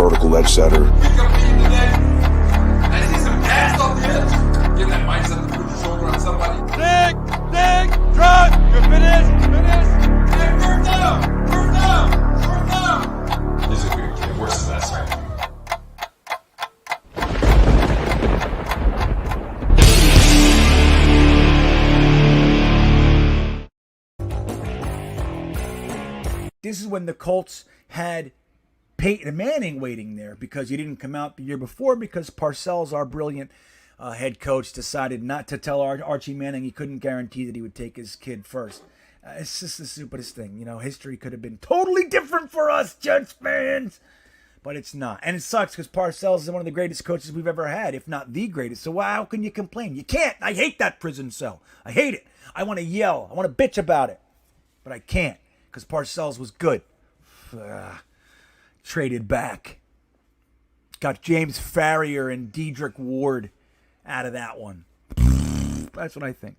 vertical edge setter. We compete today. I see some ass off the edge. Give that mindset to put your shoulder on somebody. Dig, drop. You're finished. Hey, first down. This is a good kid. Worse than that, sir. This is when the Colts had Peyton Manning waiting there because he didn't come out the year before because Parcells, our brilliant head coach, decided not to tell Archie Manning he couldn't guarantee that he would take his kid first. It's just the stupidest thing. You know, history could have been totally different for us Jets fans, but it's not. And it sucks because Parcells is one of the greatest coaches we've ever had, if not the greatest. So how can you complain? You can't. I hate that prison cell. I hate it. I want to yell. I want to bitch about it, but I can't because Parcells was good. Traded back. Got James Farrier and Dedrick Ward out of that one. That's what I think.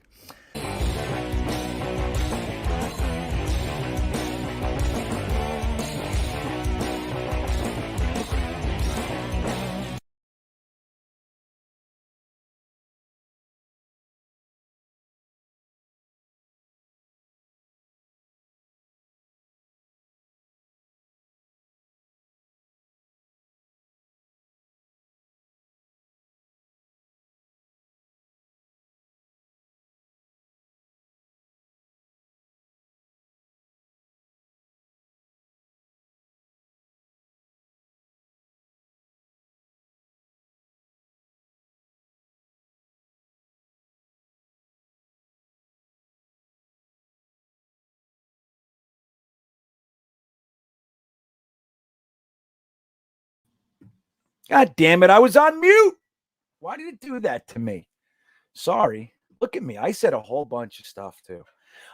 God damn it, I was on mute. Why did it do that to me? Sorry. Look at me. I said a whole bunch of stuff too.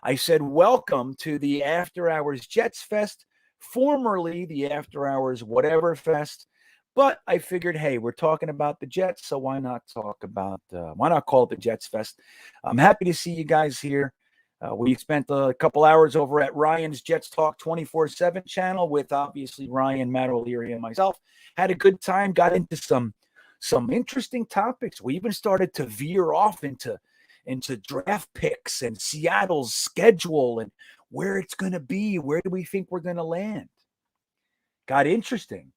I said, welcome to the After Hours Jets Fest, formerly the After Hours Whatever Fest. But I figured, hey, we're talking about the Jets, so why not call it the Jets Fest? I'm happy to see you guys here. We spent a couple hours over at Ryan's Jets Talk 24/7 channel with obviously Ryan, Matt O'Leary, and myself. Had a good time, got into some interesting topics. We even started to veer off into draft picks and Seattle's schedule and where it's going to be. Where do we think we're going to land? Got interesting.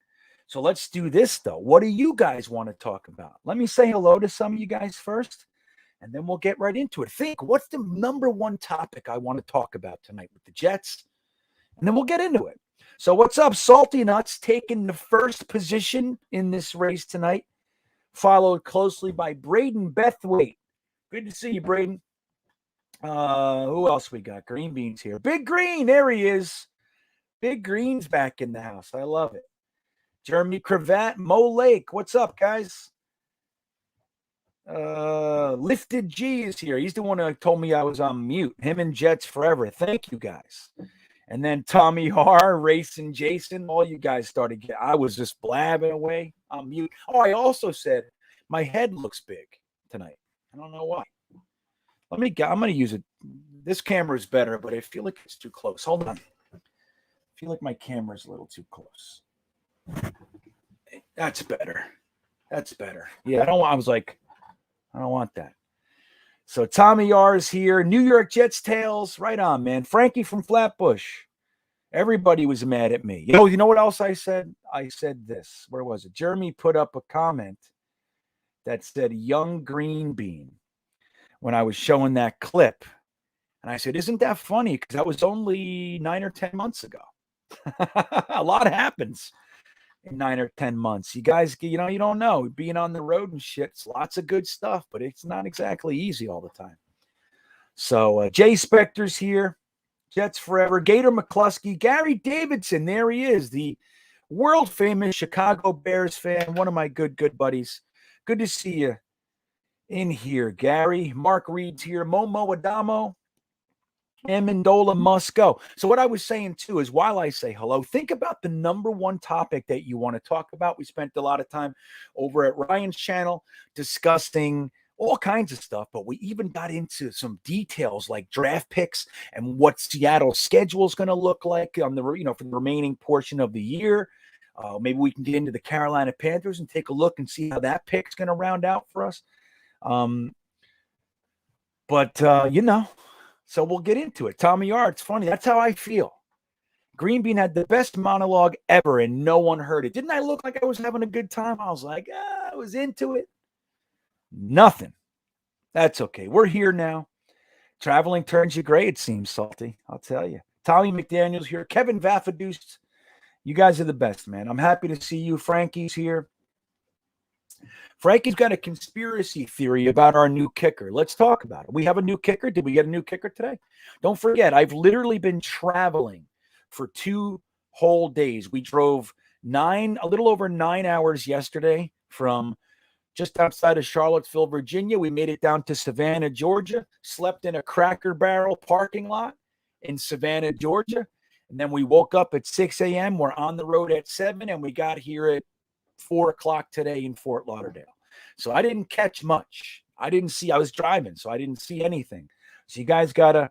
So let's do this, though. What do you guys want to talk about? Let me say hello to some of you guys first, and then we'll get right into it. Think, what's the number one topic I want to talk about tonight with the Jets? And then we'll get into it. So what's up? Salty Nuts taking the first position in this race tonight, followed closely by Braden Bethwaite. Good to see you, Braden. Who else we got? GreenBean's here. Big Green, there he is. Big Green's back in the house. I love it. Jeremy Cravat, Mo Lake. What's up, guys? Lifted G is here. He's the one who told me I was on mute. Him and Jets forever. Thank you, guys. And then Tommy Har, Racing Jason, all you guys started. I was just blabbing away on mute. Oh, I also said my head looks big tonight. I don't know why. I'm going to use it. This camera is better, but I feel like it's too close. Hold on. I feel like my camera's a little too close. That's better. Yeah, I don't want that. So Tommy R is here. New York Jets Tales. Right on, man. Frankie from Flatbush. Everybody was mad at me. You know what else I said? I said this. Where was it? Jeremy put up a comment that said young green bean when I was showing that clip. And I said, isn't that funny? Because that was only 9 or 10 months ago. A lot happens in 9 or 10 months. You guys, you don't know. Being on the road and shit, it's lots of good stuff, but it's not exactly easy all the time. So Jay Spector's here. Jets forever. Gator McCluskey. Gary Davidson, there he is, the world-famous Chicago Bears fan, one of my good buddies. Good to see you in here, Gary. Mark Reed's here. Momo Adamo. Amendola must go. So what I was saying, too, is while I say hello, think about the number one topic that you want to talk about. We spent a lot of time over at Ryan's channel discussing all kinds of stuff, but we even got into some details like draft picks and what Seattle's schedule is going to look like on the, for the remaining portion of the year. Maybe we can get into the Carolina Panthers and take a look and see how that pick's going to round out for us. So we'll get into it. Tommy R, it's funny. That's how I feel. GreenBean had the best monologue ever, and no one heard it. Didn't I look like I was having a good time? I was like, I was into it. Nothing. That's okay. We're here now. Traveling turns you gray, it seems, Salty. I'll tell you. Tommy McDaniel's here. Kevin Vafaduce. You guys are the best, man. I'm happy to see you. Frankie's here. Frankie's got a conspiracy theory about our new kicker. Let's talk about it. We have a new kicker. Did we get a new kicker today? Don't forget, I've literally been traveling for 2 whole days. We drove a little over 9 hours yesterday from just outside of Charlottesville, Virginia. We made it down to Savannah, Georgia, slept in a Cracker Barrel parking lot in Savannah, Georgia. And then we woke up at 6 a.m. We're on the road at 7, and we got here at 4 o'clock today in Fort Lauderdale. So I didn't catch much. I was driving, so I didn't see anything. So you guys gotta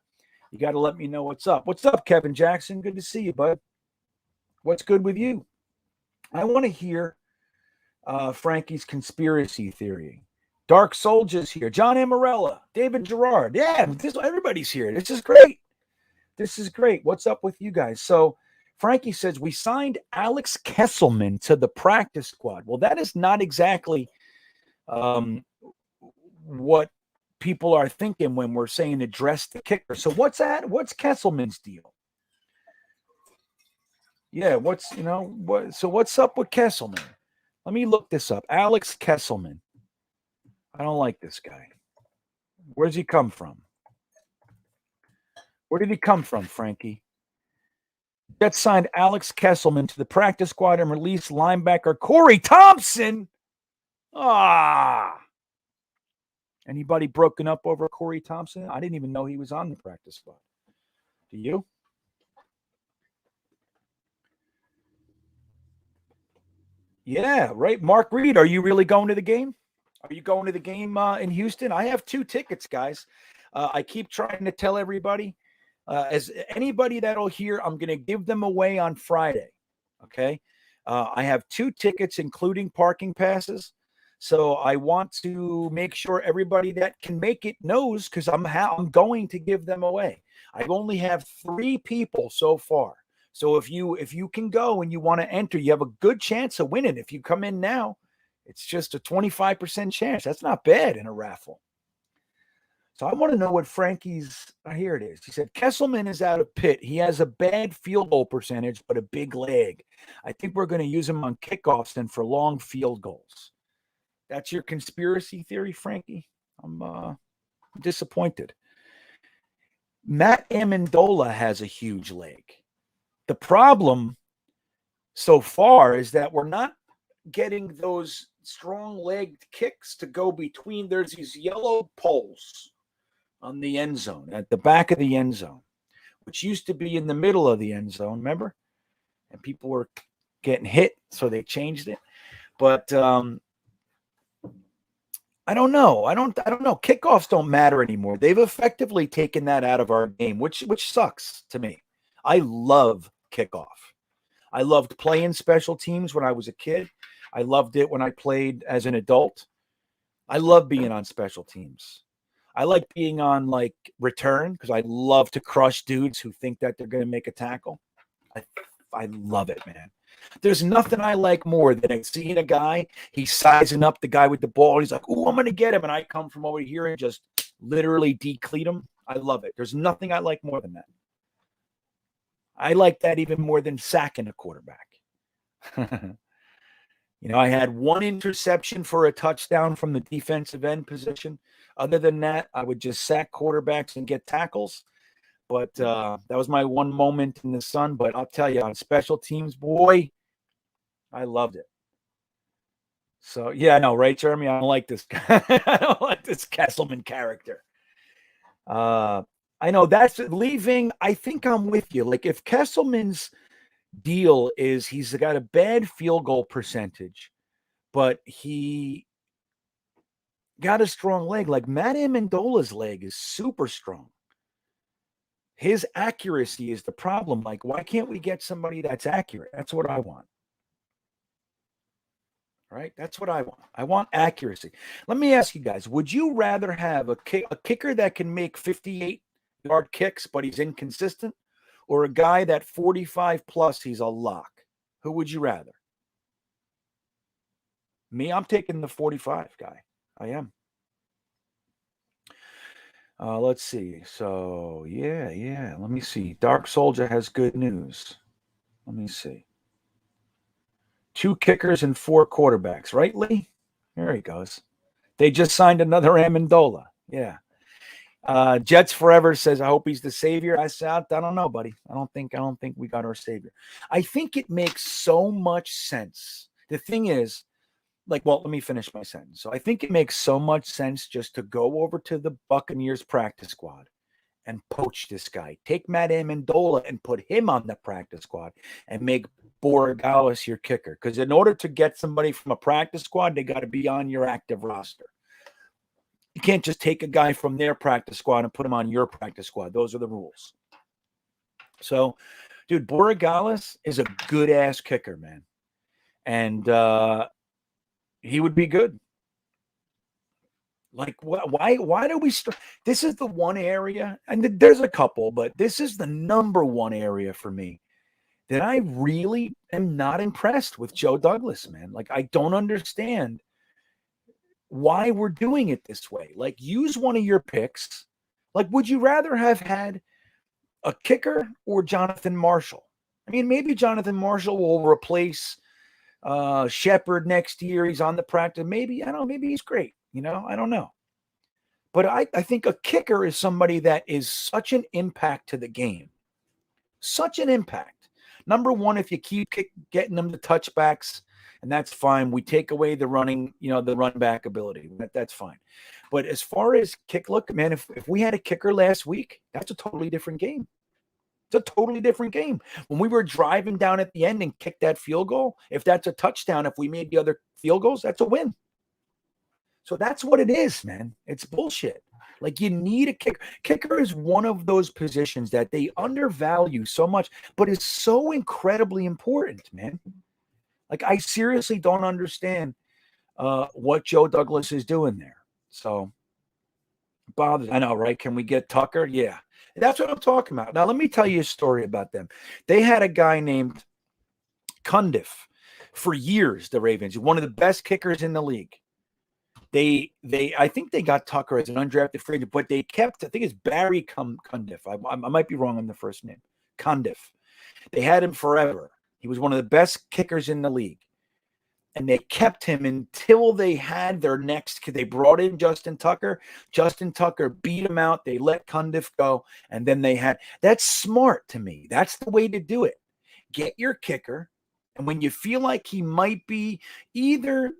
let me know what's up. What's up, Kevin Jackson? Good to see you, bud. What's good with you? I want to hear Frankie's conspiracy theory. Dark Soldier's here. John Amarella, David Gerard. Yeah, everybody's here. This is great. What's up with you guys? So Frankie says we signed Alex Kesselman to the practice squad. Well, that is not exactly what people are thinking when we're saying address the kicker. So what's that? What's Kesselman's deal? Yeah, what's up with Kesselman? Let me look this up. Alex Kesselman. I don't like this guy. Where's he come from? Where did he come from, Frankie? Jets signed Alex Kesselman to the practice squad and released linebacker Corey Thompson. Anybody broken up over Corey Thompson? I didn't even know he was on the practice squad. Do you? Yeah, right. Mark Reed, are you really going to the game? Are you going to the game in Houston? I have 2 tickets, guys. I keep trying to tell everybody. As anybody that'll hear, I'm going to give them away on Friday. Okay. I have 2 tickets, including parking passes. So I want to make sure everybody that can make it knows, because I'm going to give them away. I only have 3 people so far. So if you can go and you want to enter, you have a good chance of winning. If you come in now, it's just a 25% chance. That's not bad in a raffle. So I want to know what Frankie's, here it is. He said, Kesselman is out of Pitt. He has a bad field goal percentage, but a big leg. I think we're going to use him on kickoffs and for long field goals. That's your conspiracy theory, Frankie? I'm disappointed. Matt Amendola has a huge leg. The problem so far is that we're not getting those strong-legged kicks to go between. There's these yellow poles on the end zone, at the back of the end zone, which used to be in the middle of the end zone, remember? And people were getting hit, so they changed it. But I don't know. I don't know. Kickoffs don't matter anymore. They've effectively taken that out of our game, which sucks to me. I love kickoff. I loved playing special teams when I was a kid. I loved it when I played as an adult. I love being on special teams. I like being on like return because I love to crush dudes who think that they're going to make a tackle. I love it, man. There's nothing I like more than seeing a guy, he's sizing up the guy with the ball. He's like, "Ooh, I'm going to get him." And I come from over here and just literally decleat him. I love it. There's nothing I like more than that. I like that even more than sacking a quarterback. I had 1 interception for a touchdown from the defensive end position. Other than that, I would just sack quarterbacks and get tackles. But that was my one moment in the sun. But I'll tell you, on special teams, boy, I loved it. So, yeah, I know, right, Jeremy? I don't like this guy. I don't like this Kesselman character. I know that's leaving. I think I'm with you. Like, if Kesselman's deal is he's got a bad field goal percentage, but he got a strong leg. Like Matt Amendola's leg is super strong. His accuracy is the problem. Like, why can't we get somebody that's accurate? That's what I want. right? That's what I want. I want accuracy. Let me ask you guys, would you rather have a kicker that can make 58-yard kicks, but he's inconsistent, or a guy that 45 plus, he's a lock? Who would you rather? Me, I'm taking the 45 guy. I am. Let's see. So, yeah. Let me see. Dark Soldier has good news. Let me see. 2 kickers and 4 quarterbacks, right, Lee? There he goes. They just signed another Amendola. Yeah. Jets Forever says, I hope he's the savior. I don't know, buddy. I don't think we got our savior. I think it makes so much sense. The thing is, let me finish my sentence. So I think it makes so much sense just to go over to the Buccaneers practice squad and poach this guy. Take Matt Amendola and put him on the practice squad and make Borregales your kicker. Because in order to get somebody from a practice squad, they got to be on your active roster. You can't just take a guy from their practice squad and put him on your practice squad. Those are the rules. So, dude, Borregales is a good-ass kicker, man. And he would be good. Like, why do we start? This is the one area, and there's a couple, but this is the number one area for me that I really am not impressed with Joe Douglas, man. Like, I don't understand why we're doing it this way. Like, use one of your picks. Like, would you rather have had a kicker or Jonathan Marshall? I mean, maybe Jonathan Marshall will replace Shepard next year. He's on the practice. Maybe, I don't know, maybe he's great. I don't know. But I think a kicker is somebody that is such an impact to the game. Such an impact. Number one, if you keep getting them the touchbacks, and that's fine. We take away the running, the run back ability. That's fine. But as far as look, man, if we had a kicker last week, that's a totally different game. It's a totally different game. When we were driving down at the end and kicked that field goal, if that's a touchdown, if we made the other field goals, that's a win. So that's what it is, man. It's bullshit. Like, you need a kicker. Kicker is one of those positions that they undervalue so much, but is so incredibly important, man. Like, I seriously don't understand what Joe Douglas is doing there. So, bothers. I know, right? Can we get Tucker? Yeah. That's what I'm talking about. Now, let me tell you a story about them. They had a guy named Cundiff for years, the Ravens, one of the best kickers in the league. I think they got Tucker as an undrafted free agent, but they kept, I think it's Barry Cundiff. I might be wrong on the first name. Cundiff. They had him forever. He was one of the best kickers in the league. And they kept him until they had their next kid. They brought in Justin Tucker. Justin Tucker beat him out. They let Cundiff go. And then that's smart to me. That's the way to do it. Get your kicker. And when you feel like he might be either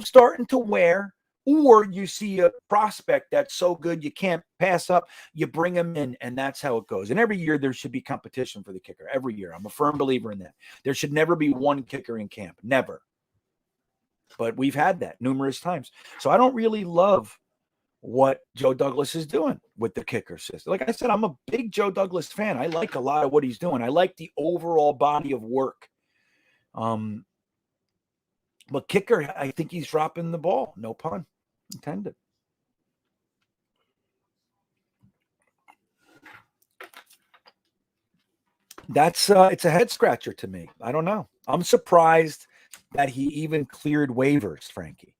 starting to wear, or you see a prospect that's so good you can't pass up, you bring him in, and that's how it goes. And every year there should be competition for the kicker. Every year. I'm a firm believer in that. There should never be one kicker in camp. Never. But we've had that numerous times. So I don't really love what Joe Douglas is doing with the kicker system. Like I said, I'm a big Joe Douglas fan. I like a lot of what he's doing. I like the overall body of work. But kicker, I think he's dropping the ball. No pun intended. That's it's a head scratcher to me. I don't know. I'm surprised that he even cleared waivers, Frankie.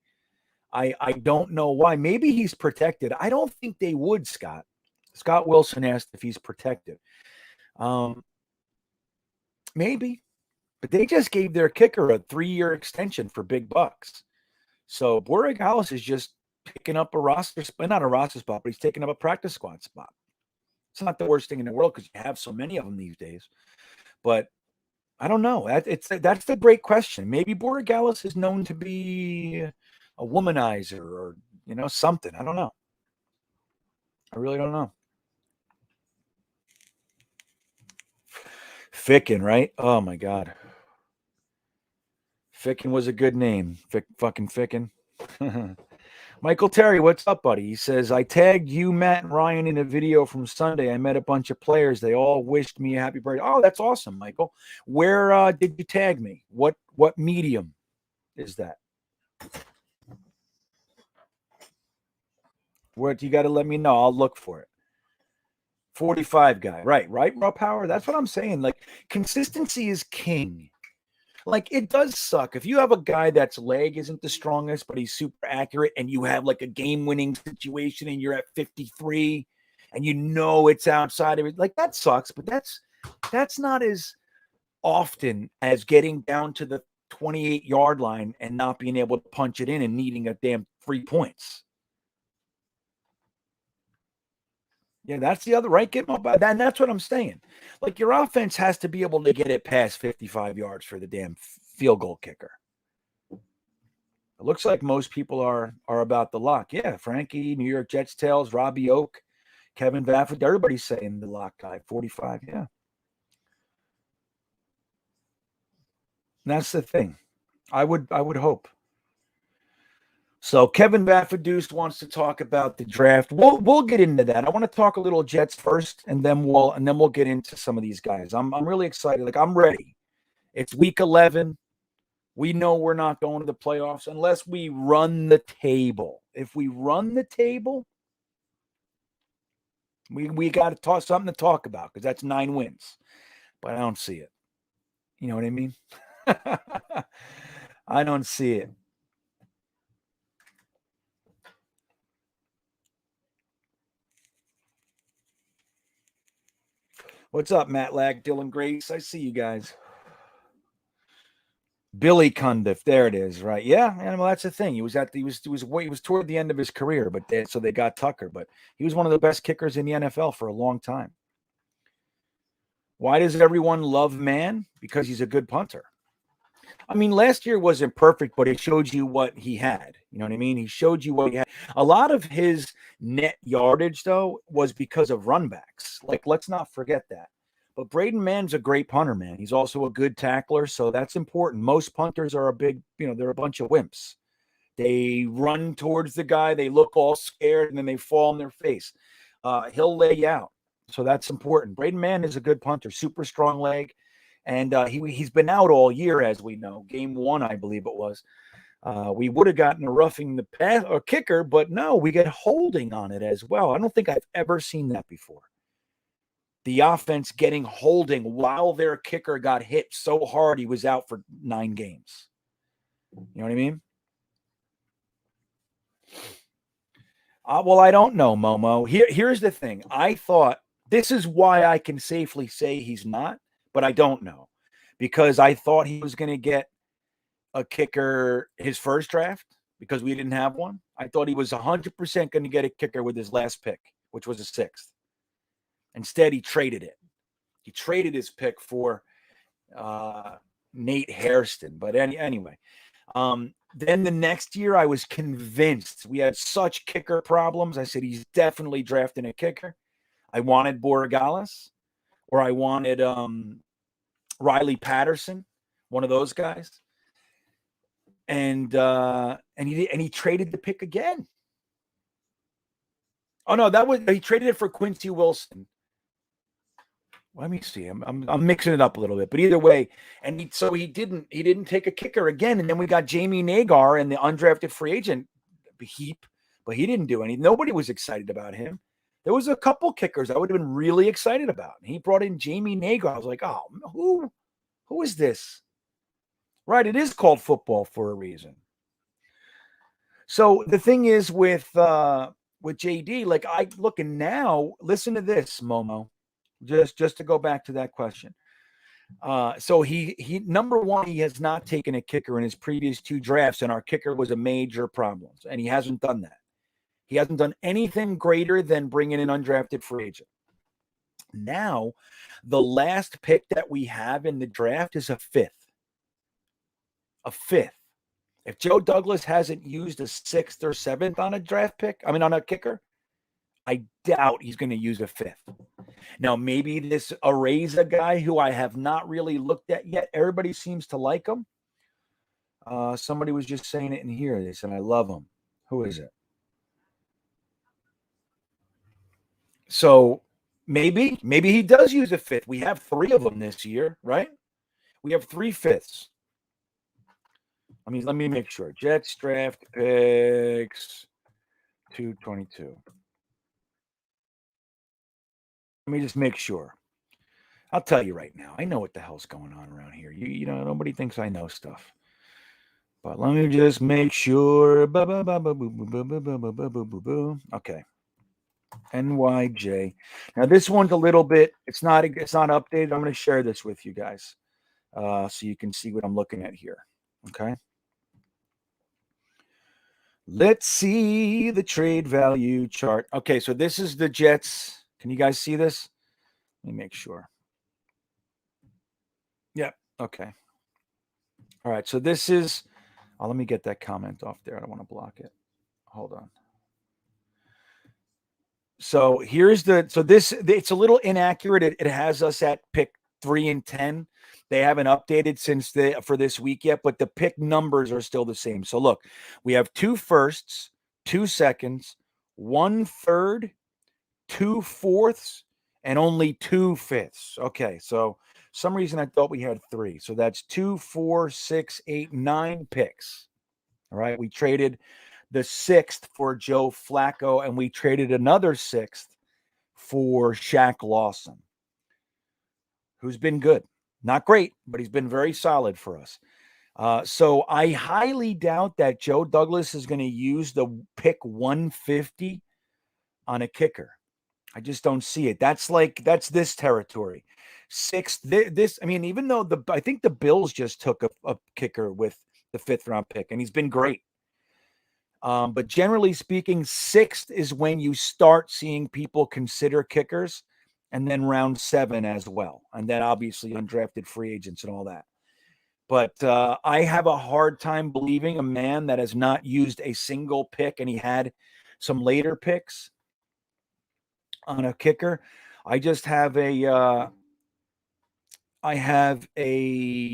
I don't know why. Maybe he's protected. I don't think they would, Scott. Scott Wilson asked if he's protected. Maybe. But they just gave their kicker a 3-year extension for big bucks. So Borregales is just picking up a roster spot, not a roster spot, but he's taking up a practice squad spot. It's not the worst thing in the world because you have so many of them these days. But I don't know. That's the great question. Maybe Borregales is known to be a womanizer or, something. I don't know. I really don't know. Ficken, right? Oh, my God. Ficken was a good name. Fucking Ficken. Michael Terry, what's up, buddy? He says, I tagged you, Matt, and Ryan in a video from Sunday. I met a bunch of players. They all wished me a happy birthday. Oh, that's awesome, Michael. Where did you tag me? What medium? is that? What you got to let me know. I'll look for it. 45 guy. Right, raw power. That's what I'm saying. Like, consistency is king. Like, it does suck if you have a guy that's leg isn't the strongest, but he's super accurate, and you have like a game-winning situation and you're at 53 and you know it's outside of it. Like, that sucks, but that's not as often as getting down to the 28-yard line and not being able to punch it in and needing a damn 3 points. Yeah, that's the other right. Get my and that's what I'm saying. Like, your offense has to be able to get it past 55 yards for the damn field goal kicker. It looks like most people are about the lock. Yeah, Frankie, New York Jets tails, Robbie Oak, Kevin Vafford. Everybody's saying the lock guy, 45. Yeah. And that's the thing. I would hope. So Kevin Vaffadeuce wants to talk about the draft. We'll get into that. I want to talk a little Jets first, and then we'll get into some of these guys. I'm really excited. Like, I'm ready. It's week 11. We know we're not going to the playoffs unless we run the table. If we run the table, we got to talk something to talk about, because that's 9 wins. But I don't see it. You know what I mean? I don't see it. What's up, Matt Lag, Dylan Grace? I see you guys. Billy Cundiff, there it is, right? Yeah, and well, that's the thing. He was toward the end of his career, but so they got Tucker. But he was one of the best kickers in the NFL for a long time. Why does everyone love Mann? Because he's a good punter. I mean, last year wasn't perfect, but it showed you what he had. You know what I mean? He showed you what he had. A lot of his net yardage, though, was because of runbacks. Like, let's not forget that. But Braden Mann's a great punter, man. He's also a good tackler, so that's important. Most punters are they're a bunch of wimps. They run towards the guy, they look all scared, and then they fall on their face. He'll lay you out, so that's important. Braden Mann is a good punter, super strong leg. And he's been out all year, as we know. Game 1, I believe it was. We would have gotten a roughing the pass or kicker, but no, we get holding on it as well. I don't think I've ever seen that before. The offense getting holding while their kicker got hit so hard he was out for 9 games. You know what I mean? Well, I don't know, Momo. Here's the thing. I thought this is why I can safely say he's not. But I don't know, because I thought he was going to get a kicker his first draft because we didn't have one. I thought he was 100% going to get a kicker with his last pick, which was a 6th. Instead, he traded it. He traded his pick for Nate Hairston. But anyway, then the next year I was convinced. We had such kicker problems. I said, he's definitely drafting a kicker. I wanted Borregales. Or I wanted Riley Patterson, one of those guys, and he traded the pick again. Oh no, he traded it for Quincy Wilson. Let me see. I'm mixing it up a little bit, but either way, and he didn't take a kicker again, and then we got Jamie Nagar and the undrafted free agent heap, but he didn't do anything. Nobody was excited about him. There was a couple kickers I would have been really excited about. He brought in Jamie Nagar. I was like, oh, who is this? Right, it is called football for a reason. So the thing is with JD, like looking now, listen to this, Momo, just to go back to that question. So he number one, he has not taken a kicker in his previous 2 drafts, and our kicker was a major problem, and he hasn't done that. He hasn't done anything greater than bringing an undrafted free agent. Now, the last pick that we have in the draft is a 5th. A 5th. If Joe Douglas hasn't used a 6th or 7th on a draft pick, on a kicker, I doubt he's going to use a 5th. Now, maybe this Areza guy who I have not really looked at yet. Everybody seems to like him. Somebody was just saying it in here. They said, I love him. Who is it? So maybe he does use a 5th. We have 3 of them this year, right? We have 3 5ths. Let me make sure. Jets draft picks 222. Let me just make sure. I'll tell you right now. I know what the hell's going on around here. You know, nobody thinks I know stuff. But let me just make sure. Okay. NYJ. Now this one's a little bit. It's not updated. I'm going to share this with you guys, so you can see what I'm looking at here. Okay. Let's see the trade value chart. Okay, so this is the Jets. Can you guys see this? Let me make sure. Yep. Okay. All right. So this is. Oh, let me get that comment off there. I don't want to block it. Hold on. So here's the. So this it's a little inaccurate. It has us at pick 3 and 10. They haven't updated since for this week yet, but the pick numbers are still the same. So look, we have 2 firsts, 2 seconds, 1 third, 2 fourths, and only 2 fifths. Okay, so some reason I thought we had 3. So that's 2, 4, 6, 8, 9 picks. All right, we traded the 6th for Joe Flacco, and we traded another 6th for Shaq Lawson, who's been good. Not great, but he's been very solid for us. So I highly doubt that Joe Douglas is going to use the pick 150 on a kicker. I just don't see it. That's this territory. 6th, I mean, even though I think the Bills just took a kicker with the 5th round pick, and he's been great. But generally speaking, 6th is when you start seeing people consider kickers, and then round 7 as well. And then obviously undrafted free agents and all that. But I have a hard time believing a man that has not used a single pick, and he had some later picks on a kicker. I just have a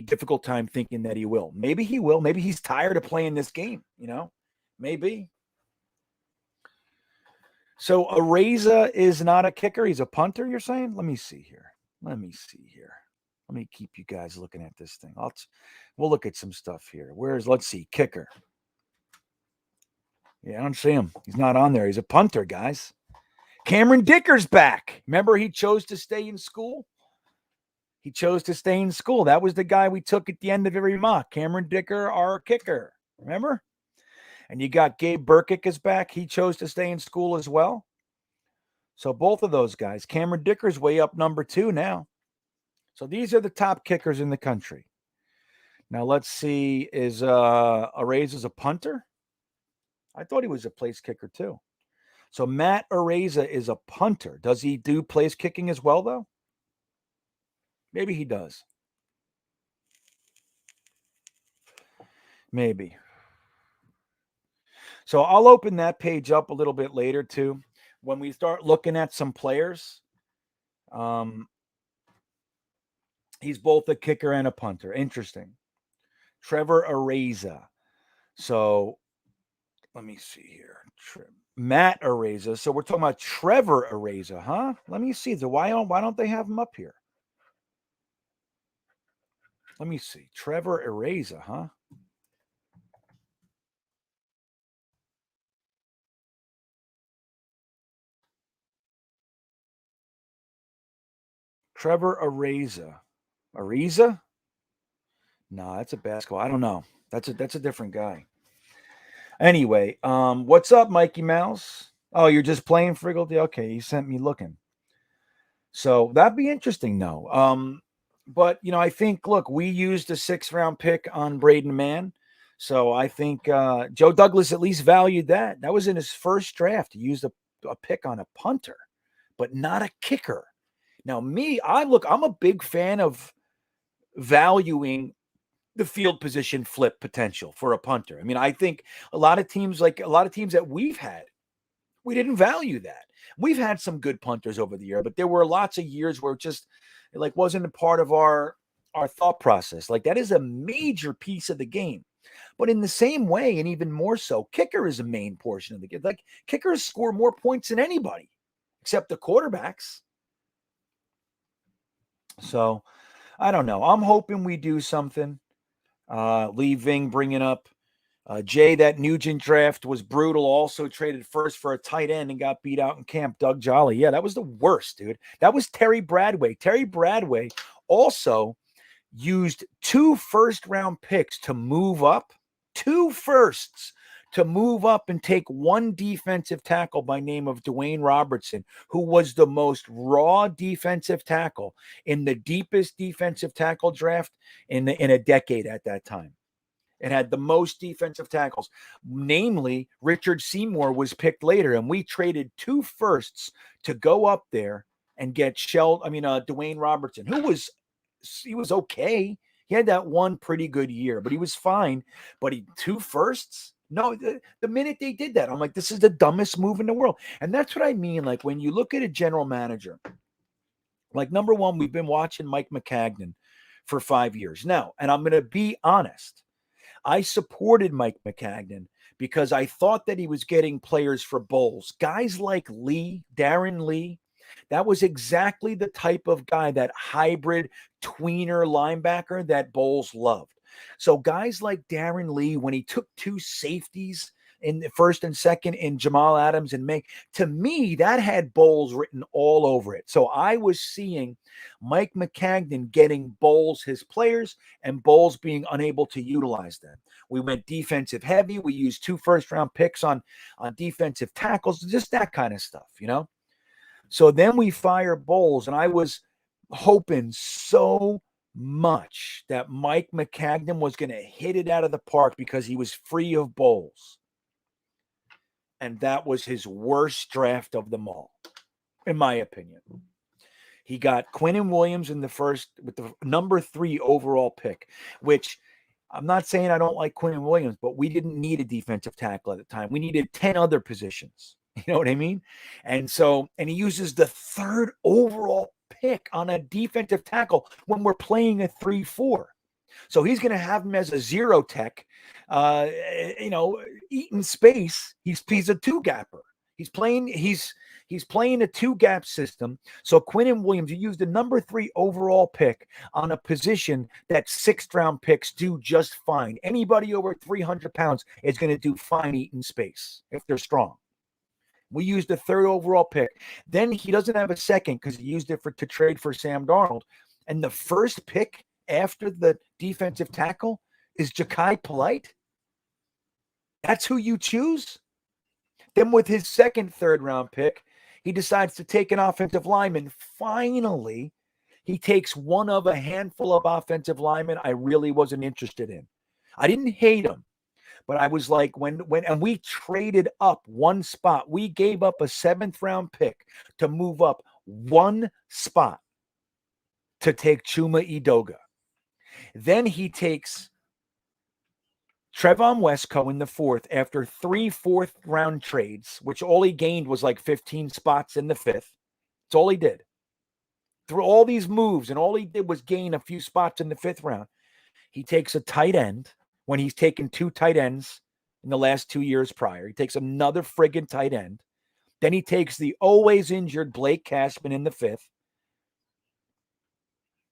difficult time thinking that he will. Maybe he will. Maybe he's tired of playing this game, maybe. So Areza is not a kicker. He's a punter, you're saying? Let me see here. Let me keep you guys looking at this thing. We'll look at some stuff here. Let's see, kicker. Yeah, I don't see him. He's not on there. He's a punter, guys. Cameron Dicker's back. Remember, he chose to stay in school? That was the guy we took at the end of every mock. Cameron Dicker, our kicker. Remember? And you got Gabe Burkick is back. He chose to stay in school as well. So both of those guys. Cameron Dicker's way up number 2 now. So these are the top kickers in the country. Now let's see. Is Areza a punter? I thought he was a place kicker too. So Matt Areza is a punter. Does he do place kicking as well, though? Maybe he does. Maybe. So I'll open that page up a little bit later too. When we start looking at some players, he's both a kicker and a punter. Interesting. Trevor Areza. So let me see here. Matt Areza. So we're talking about Trevor Areza, huh? Let me see. So why don't they have him up here? Let me see. Trevor Areza, huh? Trevor Areza. Areza? No, that's a basketball. I don't know. That's a different guy. Anyway, what's up, Mikey Mouse? Oh, you're just playing Friggledy? Okay, he sent me looking. So that'd be interesting, though. But I think, look, we used a 6th round pick on Braden Mann. So I think Joe Douglas at least valued that. That was in his first draft. He used a pick on a punter, but not a kicker. Now, I'm a big fan of valuing the field position flip potential for a punter. I mean, I think a lot of teams that we've had, we didn't value that. We've had some good punters over the year, but there were lots of years where it just wasn't a part of our thought process. That is a major piece of the game. But in the same way, and even more so, kicker is a main portion of the game. Kickers score more points than anybody, except the quarterbacks. So I don't know. I'm hoping we do something. Lee Ving bringing up Jay, that Nugent draft was brutal. Also traded first for a tight end and got beat out in camp. Doug Jolly. Yeah, that was the worst, dude. That was Terry Bradway. Terry Bradway also used 2 first-round picks to move up. 2 firsts to move up and take 1 defensive tackle by name of Dwayne Robertson, who was the most raw defensive tackle in the deepest defensive tackle draft in a decade at that time. It had the most defensive tackles. Namely, Richard Seymour was picked later, and we traded 2 firsts to go up there and get Dwayne Robertson, who was okay. He had that one pretty good year, but he was fine. But 2 firsts? No, the minute they did that, I'm like, this is the dumbest move in the world. And that's what I mean. Like, when you look at a general manager, like, number one, we've been watching Mike Maccagnan for 5 years now. And I'm going to be honest. I supported Mike Maccagnan because I thought that he was getting players for bowls. Guys like Darren Lee, that was exactly the type of guy, that hybrid tweener linebacker that Bowles loved. So guys like Darren Lee, when he took 2 safeties in the first and second in Jamal Adams and May, to me, that had Bowles written all over it. So I was seeing Mike Maccagnan getting Bowles his players and Bowles being unable to utilize them. We went defensive heavy. We used 2 first-round picks on defensive tackles, just that kind of stuff, So then we fire Bowles, and I was hoping so much that Mike Maccagnan was going to hit it out of the park because he was free of Bowles. And that was his worst draft of them all, in my opinion. He got Quinnen Williams in the first with the number 3 overall pick, which I'm not saying I don't like Quinnen Williams, but we didn't need a defensive tackle at the time. We needed 10 other positions. You know what I mean? And he uses the 3rd overall pick on a defensive tackle when we're playing a 3-4. So he's going to have him as a 0 tech, eating space. He's a 2-gapper. He's playing a 2-gap system. So Quinnen Williams, you used the number 3 overall pick on a position that 6th-round picks do just fine. Anybody over 300 pounds is going to do fine eating space if they're strong. We used the 3rd overall pick. Then he doesn't have a 2nd because he used it to trade for Sam Darnold. And the first pick after the defensive tackle is Ja'Kai Polite. That's who you choose? Then with his 2nd, 3rd round pick, he decides to take an offensive lineman. Finally, he takes one of a handful of offensive linemen I really wasn't interested in. I didn't hate him, but I was like, when we traded up 1 spot, we gave up a 7th round pick to move up 1 spot to take Chuma Edoga. Then he takes Trevon Wesco in the 4th after 3 4th-round trades, which all he gained was like 15 spots in the 5th. That's all he did. Through all these moves, and all he did was gain a few spots in the 5th round. He takes a tight end when he's taken 2 tight ends in the last 2 years prior. He takes another friggin' tight end. Then he takes the always injured Blake Cashman in the 5th.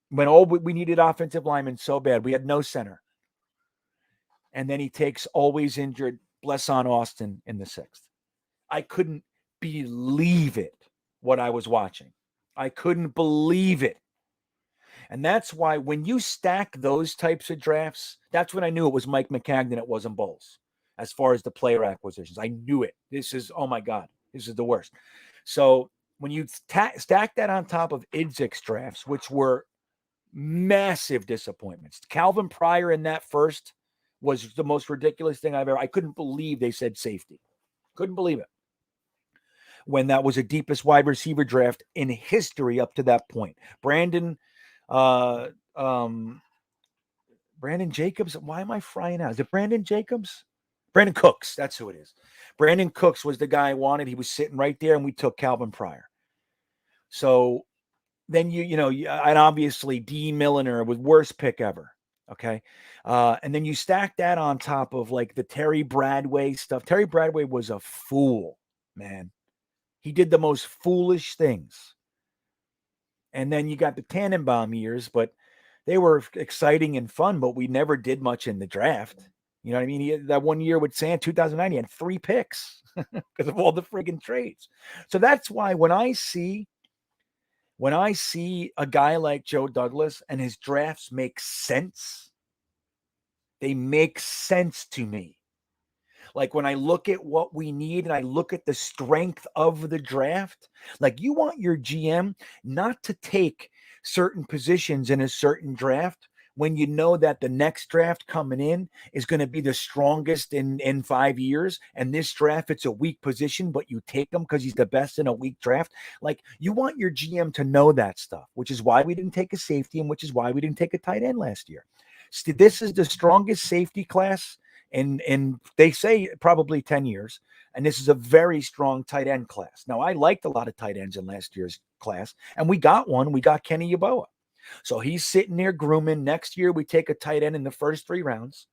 When we needed offensive linemen so bad, we had no center. And then he takes always injured Blesson Austin in the 6th. I couldn't believe it, what I was watching. I couldn't believe it. And that's why when you stack those types of drafts, that's when I knew it was Mike Maccagnan, it wasn't Bowles. As far as the player acquisitions, I knew it. This is, oh my God, this is the worst. So when you stack that on top of Idzik's drafts, which were massive disappointments. Calvin Pryor in that first was the most ridiculous thing I couldn't believe they said safety. Couldn't believe it. When that was the deepest wide receiver draft in history up to that point. Brandon Jacobs. Why am I frying out? Is it Brandon Jacobs? Brandon Cooks. That's who it is. Brandon Cooks was the guy I wanted. He was sitting right there, and we took Calvin Pryor. So then and obviously D. Milliner was worst pick ever. Okay. And then you stack that on top of like the Terry Bradway stuff. Terry Bradway was a fool, man. He did the most foolish things. And then you got the Tannenbaum years, but they were exciting and fun, but we never did much in the draft. You know what I mean? That one year with Sam, 2009, he had 3 picks because of all the friggin' trades. So that's why when I see a guy like Joe Douglas and his drafts make sense, they make sense to me. Like when I look at what we need and I look at the strength of the draft, like you want your GM not to take certain positions in a certain draft when you know that the next draft coming in is going to be the strongest in 5 years. And this draft, it's a weak position, but you take him because he's the best in a weak draft. Like you want your GM to know that stuff, which is why we didn't take a safety and which is why we didn't take a tight end last year. This is the strongest safety class in they say probably 10 years. And this is a very strong tight end class. Now, I liked a lot of tight ends in last year's class, and we got one. We got Kenny Yeboah. So he's sitting there grooming. Next year, we take a tight end in the first 3 rounds.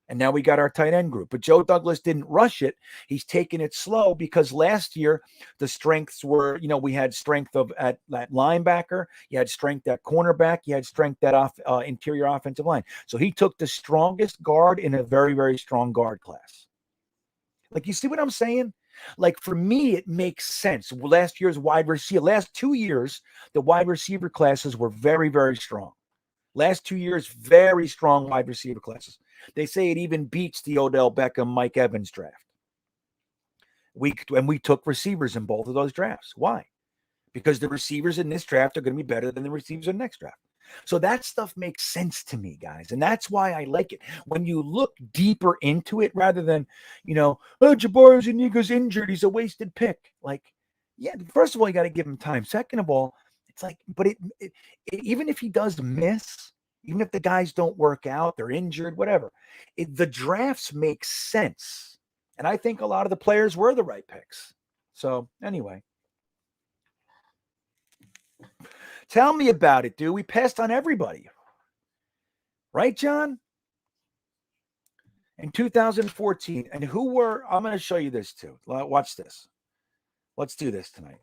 And now we got our tight end group. But Joe Douglas didn't rush it. He's taking it slow because last year the strengths were, we had strength at linebacker, you had strength at cornerback, you had strength at interior offensive line. So he took the strongest guard in a very, very strong guard class. Like, you see what I'm saying? Like, for me, it makes sense. Last 2 years, the wide receiver classes were very, very strong. Last 2 years, very strong wide receiver classes. They say it even beats the Odell Beckham, Mike Evans draft. We took receivers in both of those drafts. Why? Because the receivers in this draft are going to be better than the receivers in the next draft. So that stuff makes sense to me, guys. And that's why I like it. When you look deeper into it, rather than, Jabari Zuniga's injured, he's a wasted pick. Like, yeah, first of all, you got to give him time. Second of all, it's like, but even if he does miss, even if the guys don't work out, they're injured, whatever, the drafts make sense. And I think a lot of the players were the right picks. So anyway. Tell me about it, dude. We passed on everybody. Right, John? In 2014. And I'm going to show you this too. Watch this. Let's do this tonight.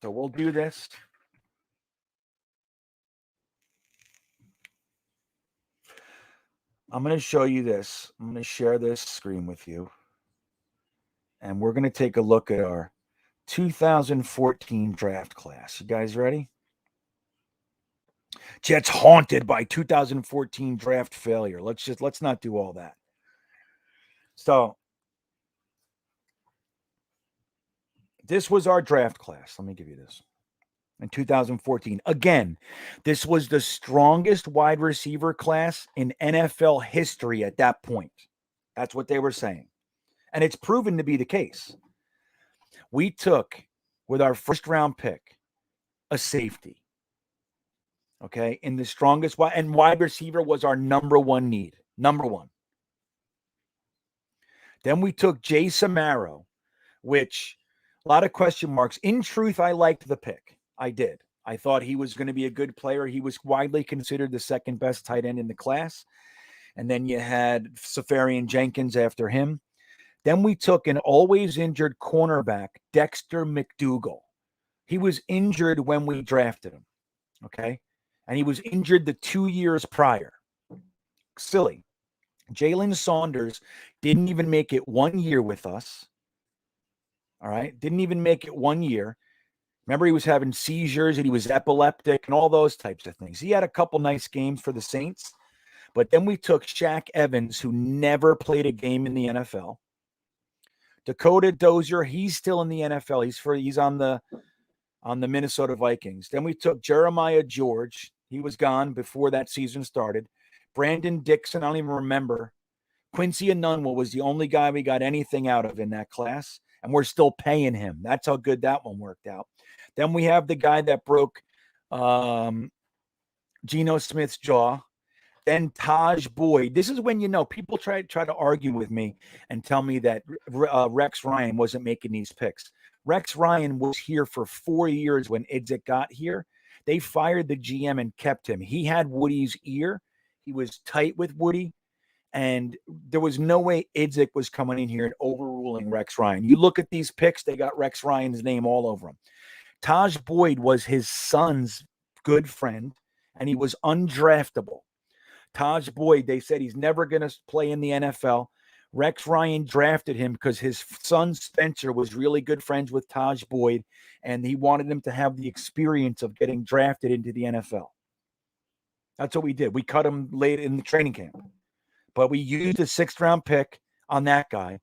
So we'll do this. I'm going to show you this. I'm going to share this screen with you. And we're going to take a look at our 2014 draft class. You guys ready? Jets haunted by 2014 draft failure. Let's not do all that. So this was our draft class. Let me give you this. In 2014. Again, this was the strongest wide receiver class in NFL history at that point. That's what they were saying. And it's proven to be the case. We took, with our first round pick, a safety. Okay? In the strongest wide receiver was our number one need. Number one. Then we took Jay Samaro, which a lot of question marks. In truth, I liked the pick. I did. I thought he was going to be a good player. He was widely considered the second best tight end in the class. And then you had Safarian Jenkins after him. Then we took an always injured cornerback, Dexter McDougal. He was injured when we drafted him. Okay. And he was injured the 2 years prior. Silly. Jalen Saunders didn't even make it 1 year with us. All right. Didn't even make it 1 year. Remember, he was having seizures and he was epileptic and all those types of things. He had a couple nice games for the Saints. But then we took Shaq Evans, who never played a game in the NFL. Dakota Dozier, he's still in the NFL. He's on the Minnesota Vikings. Then we took Jeremiah George. He was gone before that season started. Brandon Dixon, I don't even remember. Quincy Enunwa was the only guy we got anything out of in that class, and we're still paying him. That's how good that one worked out. Then we have the guy that broke Geno Smith's jaw. Then Taj Boyd. This is when, people try to argue with me and tell me that Rex Ryan wasn't making these picks. Rex Ryan was here for 4 years when Idzik got here. They fired the GM and kept him. He had Woody's ear. He was tight with Woody. And there was no way Idzik was coming in here and overruling Rex Ryan. You look at these picks, they got Rex Ryan's name all over them. Taj Boyd was his son's good friend, and he was undraftable. Taj Boyd, they said he's never going to play in the NFL. Rex Ryan drafted him because his son Spencer was really good friends with Taj Boyd, and he wanted him to have the experience of getting drafted into the NFL. That's what we did. We cut him late in the training camp, but we used a 6th-round pick on that guy.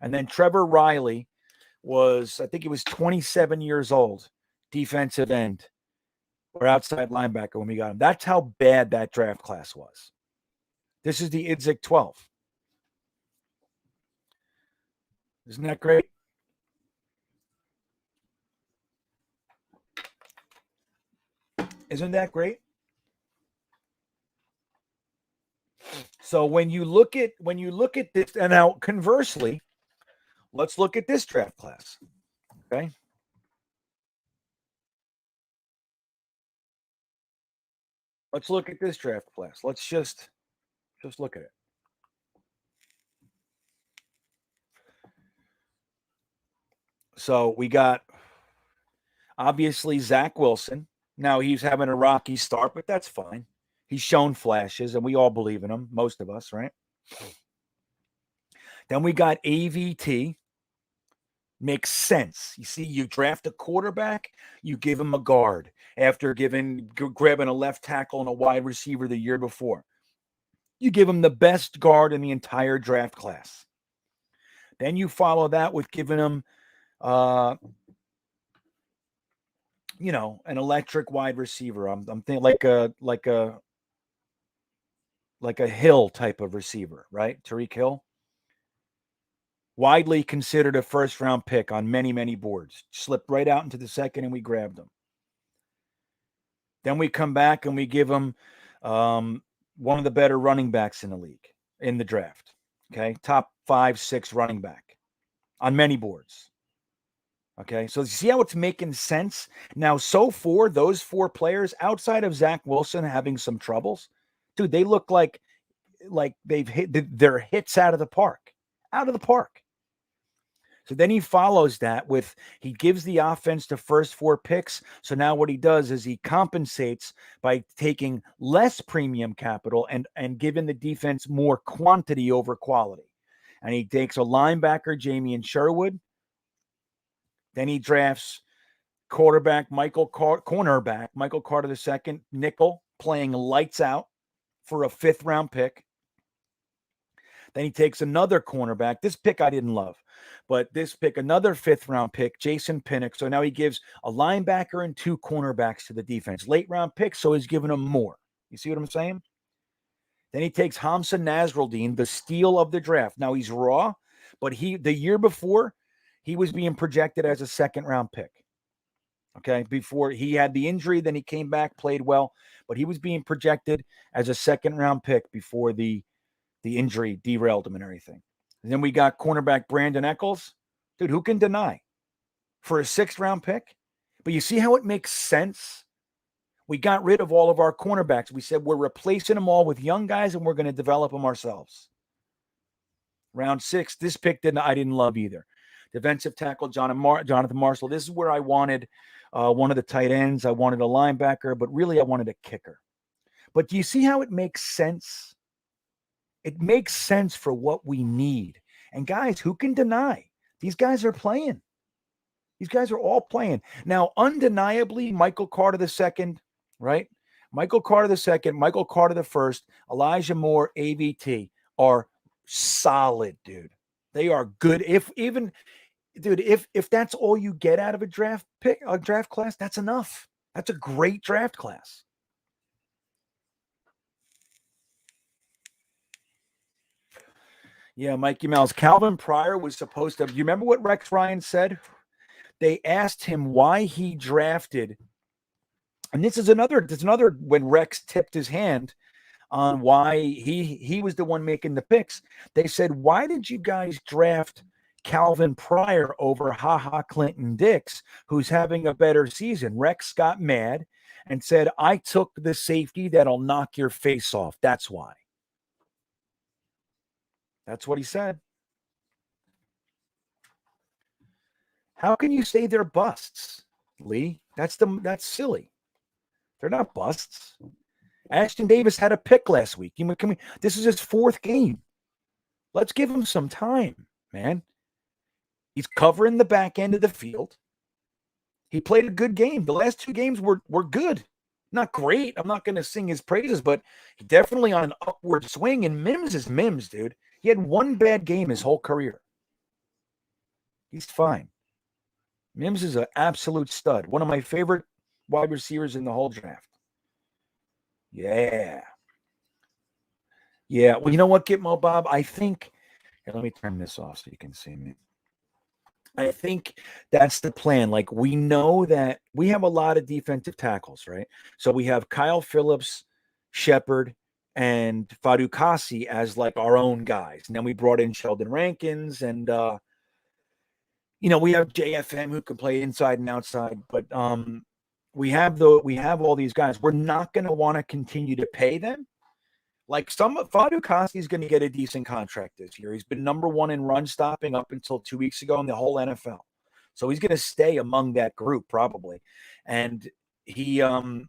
And then Trevor Riley was, I think he was 27 years old, defensive end or outside linebacker when we got him. That's how bad that draft class was. This is the Idzik 12. Isn't that great? Isn't that great? So when you look at this, and now conversely, let's look at this draft class. Okay. Let's look at this draft class. Let's just look at it. So we got obviously Zach Wilson. Now he's having a rocky start, but that's fine. He's shown flashes, and we all believe in him, most of us, right? Then we got AVT. Makes sense. You see, you draft a quarterback, you give him a guard after grabbing a left tackle and a wide receiver the year before. You give him the best guard in the entire draft class. Then you follow that with giving him, an electric wide receiver. I'm thinking like a Hill type of receiver, right? Tyreek Hill. Widely considered a 1st-round pick on many, many boards. Slipped right out into the 2nd, and we grabbed him. Then we come back and we give him one of the better running backs in the league in the draft. Okay, top 5, 6 running back on many boards. Okay, so you see how it's making sense? Now, so far, those 4 players, outside of Zach Wilson having some troubles, dude, they look like they've hit their hits out of the park. Out of the park. So then he follows that with, he gives the offense the first 4 picks. So now what he does is he compensates by taking less premium capital and giving the defense more quantity over quality. And he takes a linebacker, Jamie Sherwood. Then he drafts cornerback Michael Carter II, nickel, playing lights out for a 5th-round pick. Then he takes another cornerback. This pick I didn't love, but this pick, another 5th-round pick, Jason Pinnock. So now he gives a linebacker and 2 cornerbacks to the defense. Late-round pick, so he's giving them more. You see what I'm saying? Then he takes Hamza Nasruddin, the steal of the draft. Now he's raw, but the year before, he was being projected as a 2nd-round pick. Okay, before he had the injury, then he came back, played well, but he was being projected as a 2nd-round pick before the injury derailed him and everything. And then we got cornerback Brandon Eccles. Dude, who can deny? For a 6th-round pick? But you see how it makes sense? We got rid of all of our cornerbacks. We said we're replacing them all with young guys, and we're going to develop them ourselves. Round 6, this pick I didn't love either. Defensive tackle Jonathan Marshall. This is where I wanted one of the tight ends. I wanted a linebacker, but really I wanted a kicker. But do you see how it makes sense? It makes sense for what we need. And guys, who can deny? These guys are playing. These guys are all playing. Now, undeniably, Michael Carter II, right? Michael Carter II, Michael Carter I, Elijah Moore, AVT are solid, dude. They are good. If that's all you get out of a draft class, that's enough. That's a great draft class. Yeah, Mikey Mouse. Calvin Pryor was supposed to. You remember what Rex Ryan said? They asked him why he drafted, and this is another when Rex tipped his hand on why he was the one making the picks. They said, "Why did you guys draft Calvin Pryor over Clinton Dix, who's having a better season?" Rex got mad and said, "I took the safety that'll knock your face off. That's why." That's what he said. How can you say they're busts? Lee. That's silly. They're not busts. Ashton Davis had a pick last week. This is his 4th game. Let's give him some time, man. He's covering the back end of the field. He played a good game. The last 2 games were good. Not great. I'm not going to sing his praises, but he definitely on an upward swing. And Mims is Mims, dude. He had 1 bad game his whole career. He's fine. Mims is an absolute stud. One of my favorite wide receivers in the whole draft. Yeah. Yeah. Well, you know what, Gitmo Bob? I think, here, let me turn this off so you can see me. I think that's the plan. Like, we know that we have a lot of defensive tackles, right? So we have Kyle Phillips, Shepard, and Fadu Kasi as like our own guys. And then we brought in Sheldon Rankins and we have JFM who can play inside and outside, but we have all these guys. We're not going to want to continue to pay them. Like Fadu Kasi is going to get a decent contract this year. He's been number 1 in run stopping up until 2 weeks ago in the whole NFL. So he's going to stay among that group probably. And he, so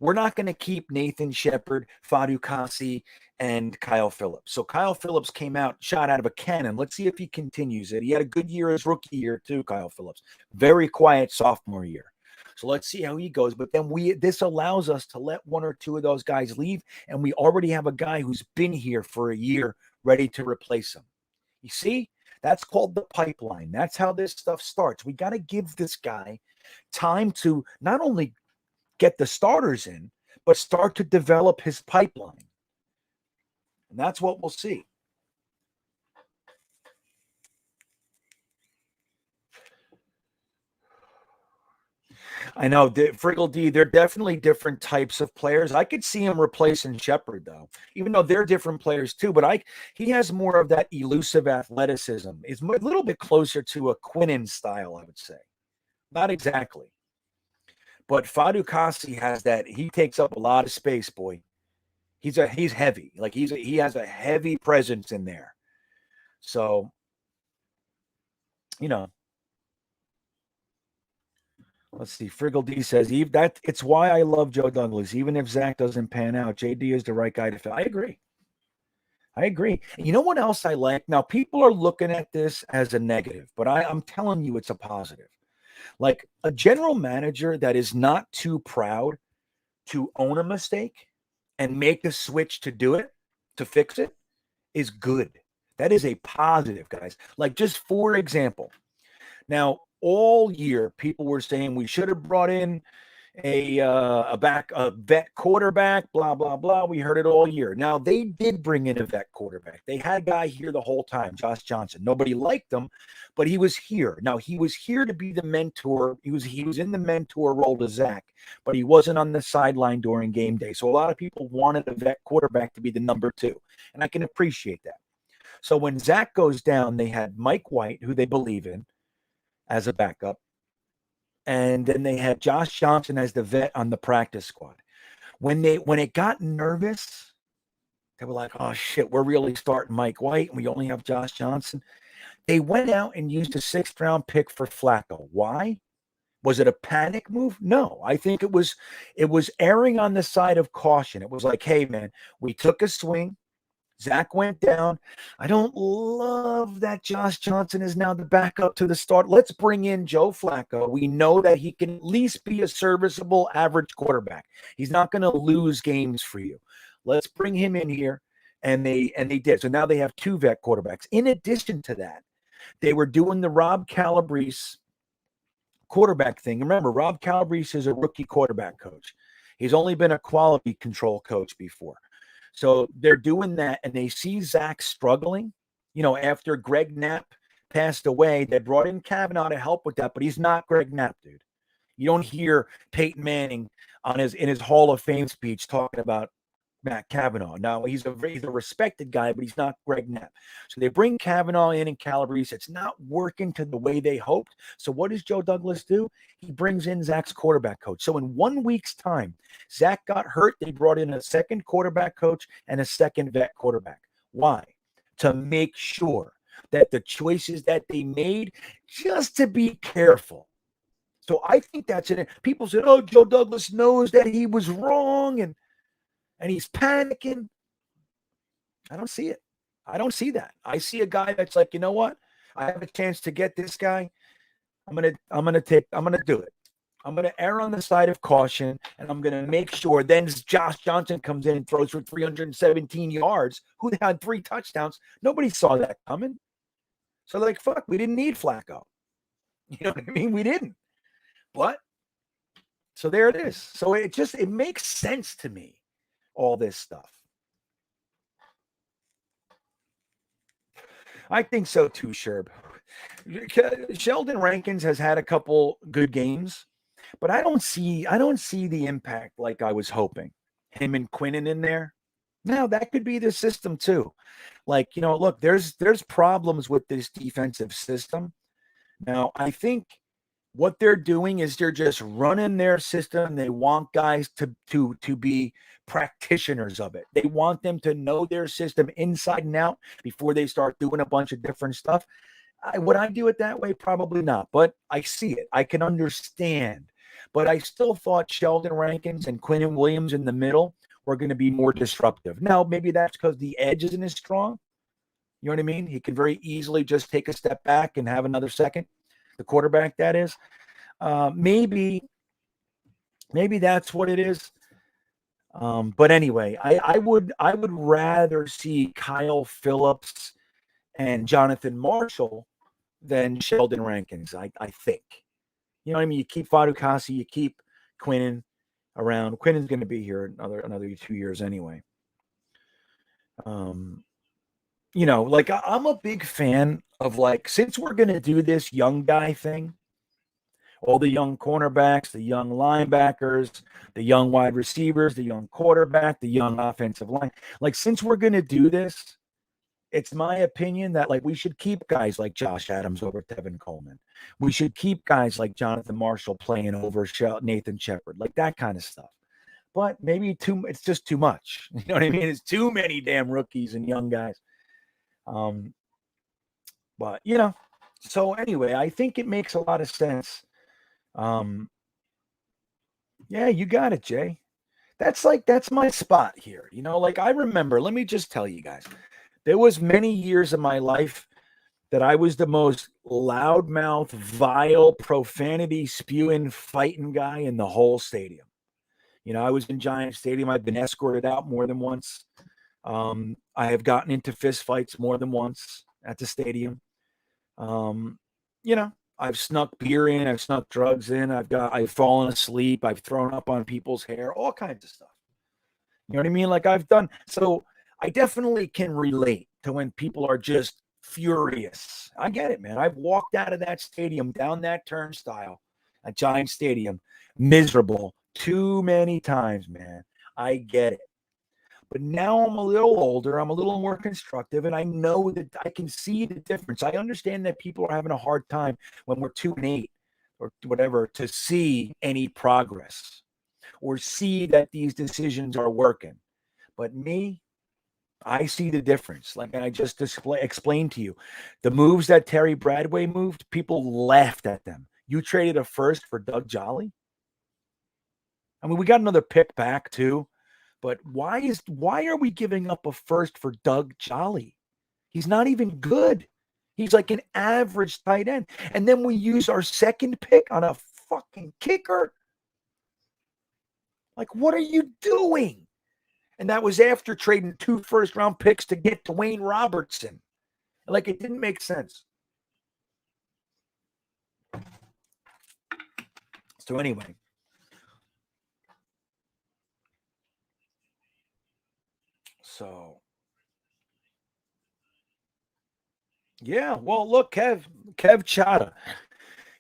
we're not going to keep Nathan Shepard, Fadu Kasi, and Kyle Phillips. So Kyle Phillips came out, shot out of a cannon. Let's see if he continues it. He had a good year his rookie year too, Kyle Phillips. Very quiet sophomore year. So let's see how he goes. But then this allows us to let 1 or 2 of those guys leave, and we already have a guy who's been here for a year ready to replace him. You see? That's called the pipeline. That's how this stuff starts. We got to give this guy time to not only get the starters in, but start to develop his pipeline. And that's what we'll see. I know, Friggle D, they're definitely different types of players. I could see him replacing Shepard, though, even though they're different players too. But he has more of that elusive athleticism. It's a little bit closer to a Quinnen style, I would say. Not exactly. But Fadu Kasi has that. He takes up a lot of space, boy. He's heavy. Like he has a heavy presence in there. So, let's see. Friggle D says, it's why I love Joe Douglas. Even if Zach doesn't pan out, JD is the right guy to fill. I agree. You know what else I like? Now, people are looking at this as a negative, but I'm telling you it's a positive. Like a general manager that is not too proud to own a mistake and make a switch to do it, to fix it, is good. That is a positive, guys. Like, just for example, now, all year, people were saying we should have brought in a vet quarterback, blah, blah, blah. We heard it all year. Now, they did bring in a vet quarterback. They had a guy here the whole time, Josh Johnson. Nobody liked him, but he was here. Now, he was here to be the mentor. He was in the mentor role to Zach, but he wasn't on the sideline during game day. So a lot of people wanted a vet quarterback to be the number 2, and I can appreciate that. So when Zach goes down, they had Mike White, who they believe in, as a backup. And then they had Josh Johnson as the vet on the practice squad. When it got nervous, they were like, oh shit, we're really starting Mike White and we only have Josh Johnson. They went out and used a 6th round pick for Flacco. Why? Was it a panic move? No, I think it was erring on the side of caution. It was like, hey man, we took a swing. Zach went down. I don't love that Josh Johnson is now the backup to the start. Let's bring in Joe Flacco. We know that he can at least be a serviceable average quarterback. He's not going to lose games for you. Let's bring him in here. And they did. So now they have 2 vet quarterbacks. In addition to that, they were doing the Rob Calabrese quarterback thing. Remember, Rob Calabrese is a rookie quarterback coach. He's only been a quality control coach before. So they're doing that, and they see Zach struggling. After Greg Knapp passed away, they brought in Kavanaugh to help with that, but he's not Greg Knapp, dude. You don't hear Peyton Manning in his Hall of Fame speech talking about Matt Kavanaugh. Now, he's a respected guy, but he's not Greg Knapp. So they bring Kavanaugh in and Calabrese. It's not working to the way they hoped. So what does Joe Douglas do? He brings in Zach's quarterback coach. So in 1 week's time, Zach got hurt. They brought in a second quarterback coach and a second vet quarterback. Why? To make sure that the choices that they made, just to be careful. So I think that's it. People said, "Oh, Joe Douglas knows that he was wrong and he's panicking." I don't see it. I don't see that. I see a guy that's like, you know what? I have a chance to get this guy. I'm gonna do it. I'm gonna err on the side of caution, and I'm gonna make sure. Then Josh Johnson comes in and throws for 317 yards. Who had 3 touchdowns? Nobody saw that coming. So like, fuck, we didn't need Flacco. You know what I mean? We didn't. But so there it is. So it makes sense to me, all this stuff. I think so too, Sherb. Sheldon Rankins has had a couple good games, but I don't see the impact like I was hoping. Him and Quinnen in there. Now that could be the system too. Like, look, there's problems with this defensive system. Now, I think what they're doing is they're just running their system. They want guys to be practitioners of it. They want them to know their system inside and out before they start doing a bunch of different stuff. Would I do it that way? Probably not, but I see it. I can understand. But I still thought Sheldon Rankins and Quinnen Williams in the middle were going to be more disruptive. Now, maybe that's because the edge isn't as strong. You know what I mean? He can very easily just take a step back and have another second. The quarterback, that is. Maybe that's what it is. But anyway, I would rather see Kyle Phillips and Jonathan Marshall than Sheldon Rankins, I think. You know what I mean? You keep Fadukasi, you keep Quinnen around. Quinnen's going to be here another 2 years anyway. Like I'm a big fan of, like, since we're going to do this young guy thing, all the young cornerbacks, the young linebackers, the young wide receivers, the young quarterback, the young offensive line. Like, since we're going to do this, it's my opinion that, like, we should keep guys like Josh Adams over Tevin Coleman. We should keep guys like Jonathan Marshall playing over Nathan Shepard, like that kind of stuff. But maybe it's just too much. You know what I mean? It's too many damn rookies and young guys. But so anyway, I think it makes a lot of sense. Yeah, you got it, Jay. That's my spot here. Like, I remember, let me just tell you guys, there was many years of my life that I was the most loudmouth, vile, profanity spewing, fighting guy in the whole stadium. I was in Giant Stadium. I've been escorted out more than once. I have gotten into fist fights more than once at the stadium. I've snuck beer in, I've snuck drugs in, I've fallen asleep, I've thrown up on people's hair, all kinds of stuff. You know what I mean? Like, I've done. So I definitely can relate to when people are just furious. I get it, man. I've walked out of that stadium, down that turnstile at Giant Stadium, miserable too many times, man. I get it. But now I'm a little older, I'm a little more constructive, and I know that I can see the difference. I understand that people are having a hard time when we're 2-8 or whatever to see any progress or see that these decisions are working. But me, I see the difference. Like I just explained to you, the moves that Terry Bradway moved, people laughed at them. You traded a first for Doug Jolly? I mean, we got another pick back too. But why are we giving up a first for Doug Jolly? He's not even good. He's like an average tight end. And then we use our second pick on a fucking kicker. Like, what are you doing? And that was after trading 2 first-round picks to get Dwayne Robertson. Like, it didn't make sense. So anyway. So, yeah, well, look, Kev Chata.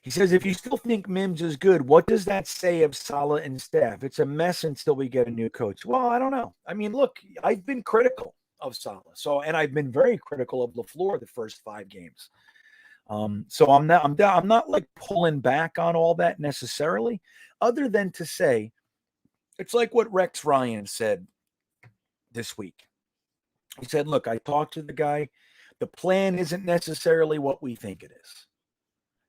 He says, if you still think Mims is good, what does that say of Saleh and staff? It's a mess until we get a new coach. Well, I don't know. I mean, look, I've been critical of Saleh. And I've been very critical of LaFleur the first 5 games. So I'm not like pulling back on all that necessarily, other than to say, it's like what Rex Ryan said this week. He said, look, I talked to the guy. the plan isn't necessarily what we think it is.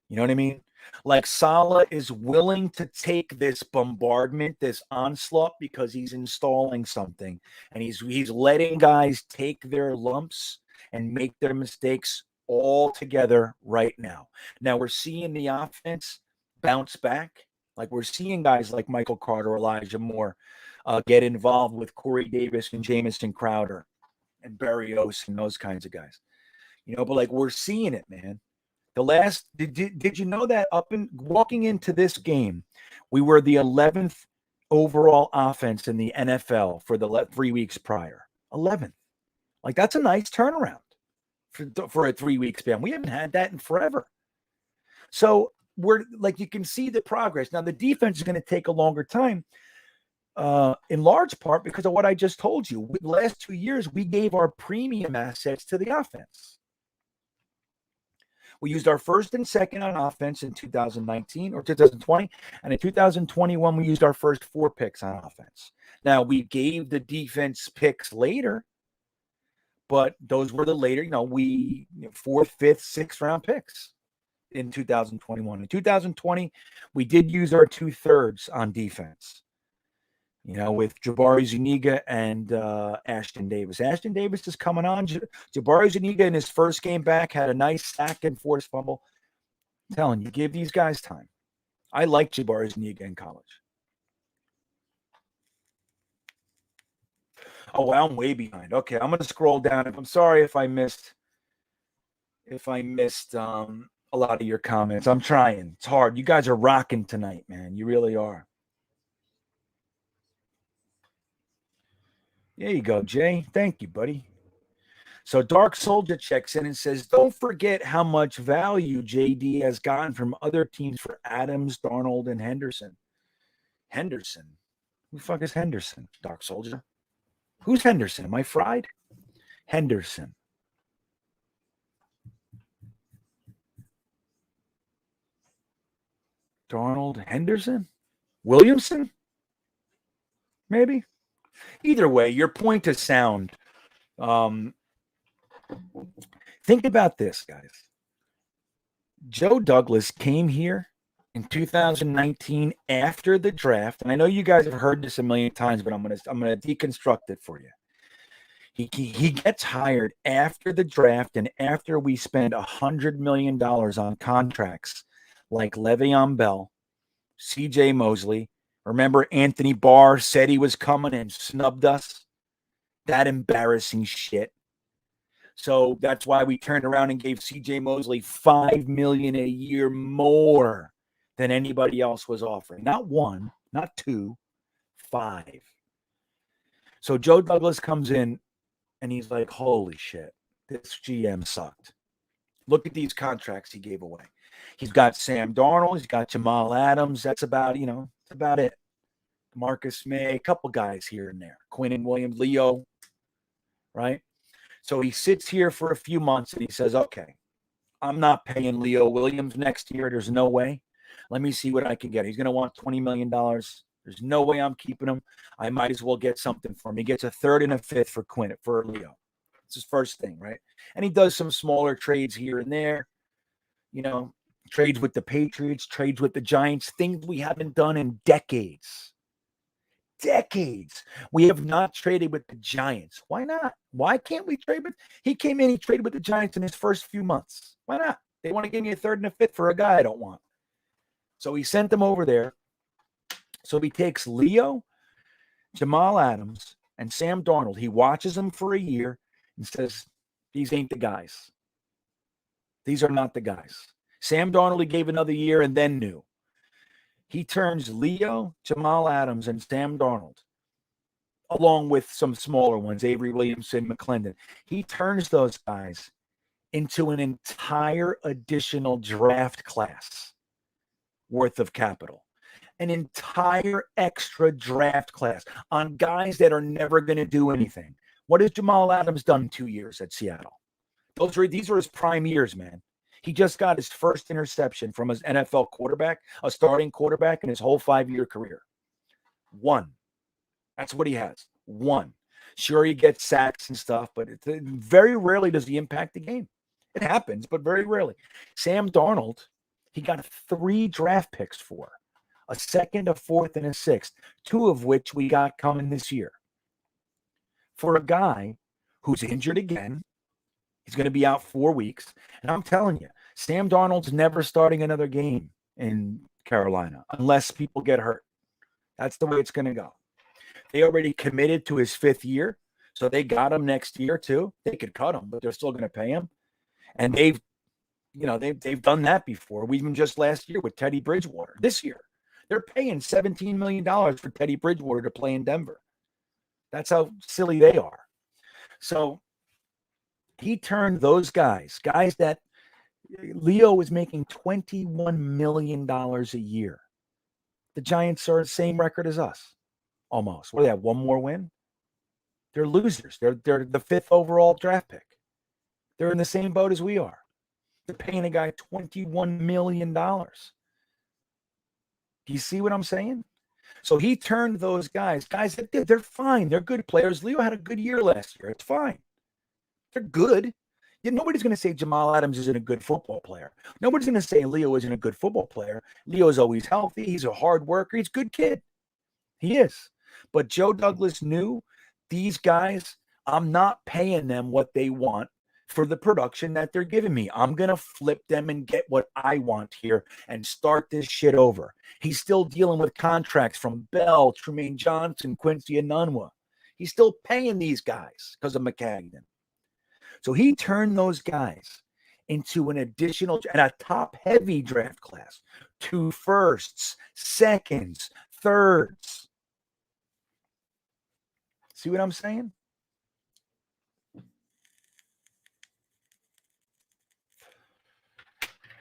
You know what I mean? Like Saleh is willing to take this bombardment, this onslaught, because he's installing something, and he's letting guys take their lumps and make their mistakes all together right now. Now we're seeing the offense bounce back. Like we're seeing guys like Michael Carter, Elijah Moore get involved with Corey Davis and Jamison Crowder and Berrios and those kinds of guys. You know, but like we're seeing it, man. The last did you know that walking into this game, we were the 11th overall offense in the NFL for the 3 weeks prior. 11th. Like that's a nice turnaround for a 3 week span. We haven't had that in forever. So we're like, you can see the progress. Now the defense is going to take a longer time, in large part because of what I just told you. The last 2 years, we gave our premium assets to the offense. We used our first and second on offense in 2019 or 2020. And in 2021, we used our first 4 picks on offense. Now, we gave the defense picks later, but those were the later, fourth, fifth, sixth round picks in 2021. In 2020, we did use our 2/3 on defense. With Jabari Zuniga and Ashton Davis. Ashton Davis is coming on. Jabari Zuniga in his first game back had a nice sack and forced fumble. I'm telling you, give these guys time. I like Jabari Zuniga in college. Oh, well, I'm way behind. Okay, I'm going to scroll down. I'm sorry if I missed a lot of your comments. I'm trying. It's hard. You guys are rocking tonight, man. You really are. There you go, Jay. Thank you, buddy. So Dark Soldier checks in and says, don't forget how much value JD has gotten from other teams for Adams, Darnold, and Henderson. Henderson? Who the fuck is Henderson, Dark Soldier? Who's Henderson? Am I fried? Henderson. Darnold, Henderson? Williamson? Maybe? Either way, your point is sound. Think about this, guys. Joe Douglas came here in 2019 after the draft, and I know you guys have heard this a million times, but I'm gonna deconstruct it for you. He gets hired after the draft and after we spend $100 million on contracts like Le'Veon Bell, C.J. Mosley. Remember, Anthony Barr said he was coming and snubbed us? That embarrassing shit. So that's why we turned around and gave C.J. Mosley $5 million a year more than anybody else was offering. Not 1, not 2, 5. So Joe Douglas comes in and he's like, holy shit, this GM sucked. Look at these contracts he gave away. He's got Sam Darnold. He's got Jamal Adams. That's about, that's about it. Marcus May, a couple guys here and there. Quinnen Williams, Leo, right? So he sits here for a few months and he says, okay, I'm not paying Leo Williams next year. There's no way. Let me see what I can get. He's going to want $20 million. There's no way I'm keeping him. I might as well get something for him. He gets a 3rd and a 5th for Leo. It's his first thing, right? And he does some smaller trades here and there. Trades with the Patriots, trades with the Giants, things we haven't done in decades. We have not traded with the Giants. Why not? Why can't we trade with? He came in, he traded with the Giants in his first few months. Why not? They want to give me a 3rd and a 5th for a guy I don't want. So he sent them over there. So he takes Leo, Jamal Adams, and Sam Darnold. He watches them for a year and says, these ain't the guys. These are not the guys. Sam Darnold, he gave another year and then knew. He turns Leo, Jamal Adams, and Sam Darnold, along with some smaller ones, Avery Williamson, McClendon. He turns those guys into an entire additional draft class worth of capital. An entire extra draft class on guys that are never going to do anything. What has Jamal Adams done 2 years at Seattle? These are his prime years, man. He just got his first interception from his NFL quarterback, a starting quarterback in his whole 5-year career. 1. That's what he has. 1. Sure, he gets sacks and stuff, but very rarely does he impact the game. It happens, but very rarely. Sam Darnold, he got 3 draft picks for, a second, a fourth, and a sixth, 2 of which we got coming this year. For a guy who's injured again, he's going to be out 4 weeks. And I'm telling you, Sam Darnold's never starting another game in Carolina unless people get hurt. That's the way it's going to go. They already committed to his 5th year, so they got him next year too. They could cut him, but they're still going to pay him. And they've done that before. We even just last year with Teddy Bridgewater. This year, they're paying $17 million for Teddy Bridgewater to play in Denver. That's how silly they are. So he turned those guys that Leo was making $21 million a year. The Giants are the same record as us, almost. What do they have? One more win? They're losers. They're the 5th overall draft pick. They're in the same boat as we are. They're paying a guy $21 million. Do you see what I'm saying? So he turned those guys, they're fine. They're good players. Leo had a good year last year. It's fine. They're good. Nobody's going to say Jamal Adams isn't a good football player. Nobody's going to say Leo isn't a good football player. Leo's always healthy. He's a hard worker. He's a good kid. He is. But Joe Douglas knew these guys, I'm not paying them what they want for the production that they're giving me. I'm going to flip them and get what I want here and start this shit over. He's still dealing with contracts from Bell, Trumaine Johnson, Quincy Enunwa. He's still paying these guys because of McCagnon. So he turned those guys into an additional and a top-heavy draft class. 2 firsts, seconds, thirds. See what I'm saying?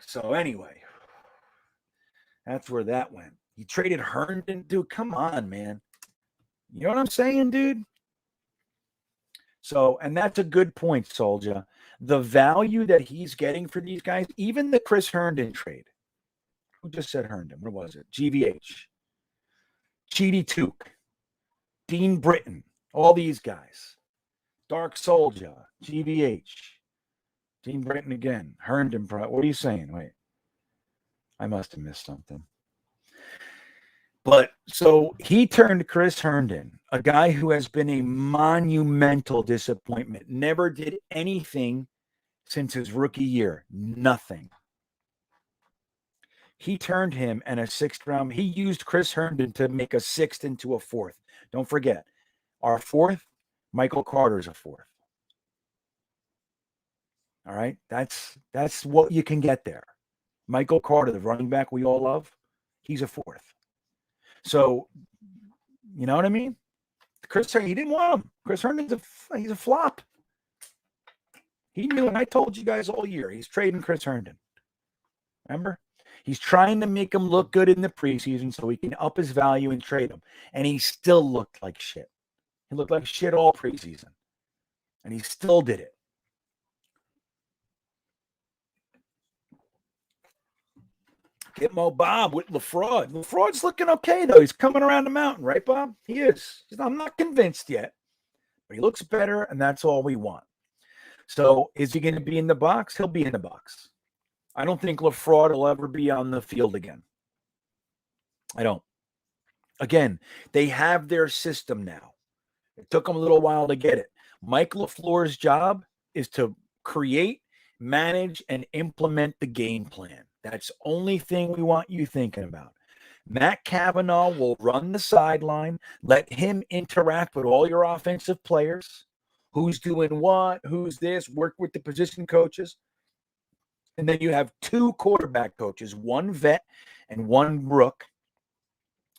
So anyway, that's where that went. He traded Herndon, dude. Come on, man. You know what I'm saying, dude? So, and that's a good point, Soldier. The value that he's getting for these guys, even the Chris Herndon trade. Who just said Herndon? What was it? GVH. Cheedy Took. Dean Britton. All these guys. Dark Soldier. GVH. Dean Britton again. Herndon. What are you saying? Wait. I must have missed something. But so he turned Chris Herndon, a guy who has been a monumental disappointment, never did anything since his rookie year, nothing. He turned him and a 6th round. He used Chris Herndon to make a 6th into a 4th. Don't forget, our 4th, Michael Carter's a 4th. All right, that's what you can get there. Michael Carter, the running back we all love, he's a 4th. So, you know what I mean? Chris Herndon, he didn't want him. Chris Herndon's he's a flop. He knew, and I told you guys all year, he's trading Chris Herndon. Remember? He's trying to make him look good in the preseason so he can up his value and trade him. And he still looked like shit. He looked like shit all preseason. And he still did it. Get Mo Bob with LaFraud. LaFraud's looking okay, though. He's coming around the mountain, right, Bob? He is. I'm not convinced yet, but he looks better, and that's all we want. So is he going to be in the box? He'll be in the box. I don't think LaFraud will ever be on the field again. I don't. Again, they have their system now. It took them a little while to get it. Mike LaFleur's job is to create, manage, and implement the game plan. That's the only thing we want you thinking about. Matt Cavanaugh will run the sideline, let him interact with all your offensive players. Who's doing what? Who's this? Work with the position coaches. And then you have 2 quarterback coaches, 1 vet and 1 rook,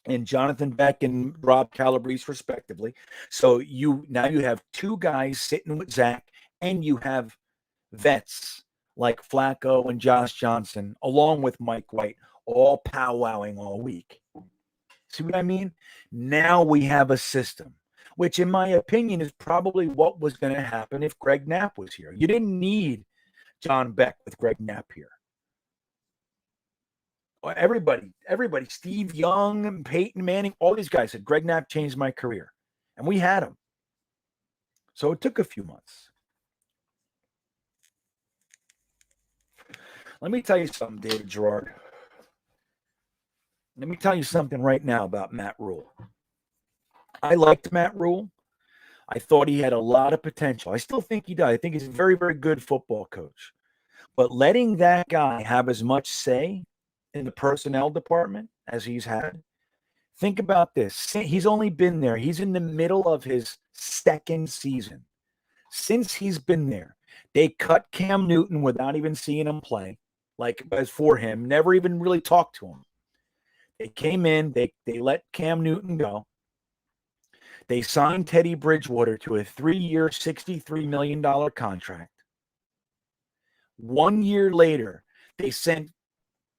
and Jonathan Beck and Rob Calabrese, respectively. So you have 2 guys sitting with Zach, and you have vets like Flacco and Josh Johnson, along with Mike White, all powwowing all week. See what I mean? Now we have a system, which in my opinion is probably what was going to happen if Greg Knapp was here. You didn't need John Beck with Greg Knapp here. Everybody, Steve Young, Peyton Manning, all these guys said, Greg Knapp changed my career. And we had him. So it took a few months. Let me tell you something, David Gerard. Let me tell you something right now about Matt Rule. I liked Matt Rule. I thought he had a lot of potential. I still think he does. I think he's a very, very good football coach. But letting that guy have as much say in the personnel department as he's had, think about this. He's only been there. He's in the middle of his second season. Since he's been there, they cut Cam Newton without even seeing him play, like as for him, never even really talked to him. They came in, they let Cam Newton go. They signed Teddy Bridgewater to a 3-year, $63 million contract. 1 year later, they sent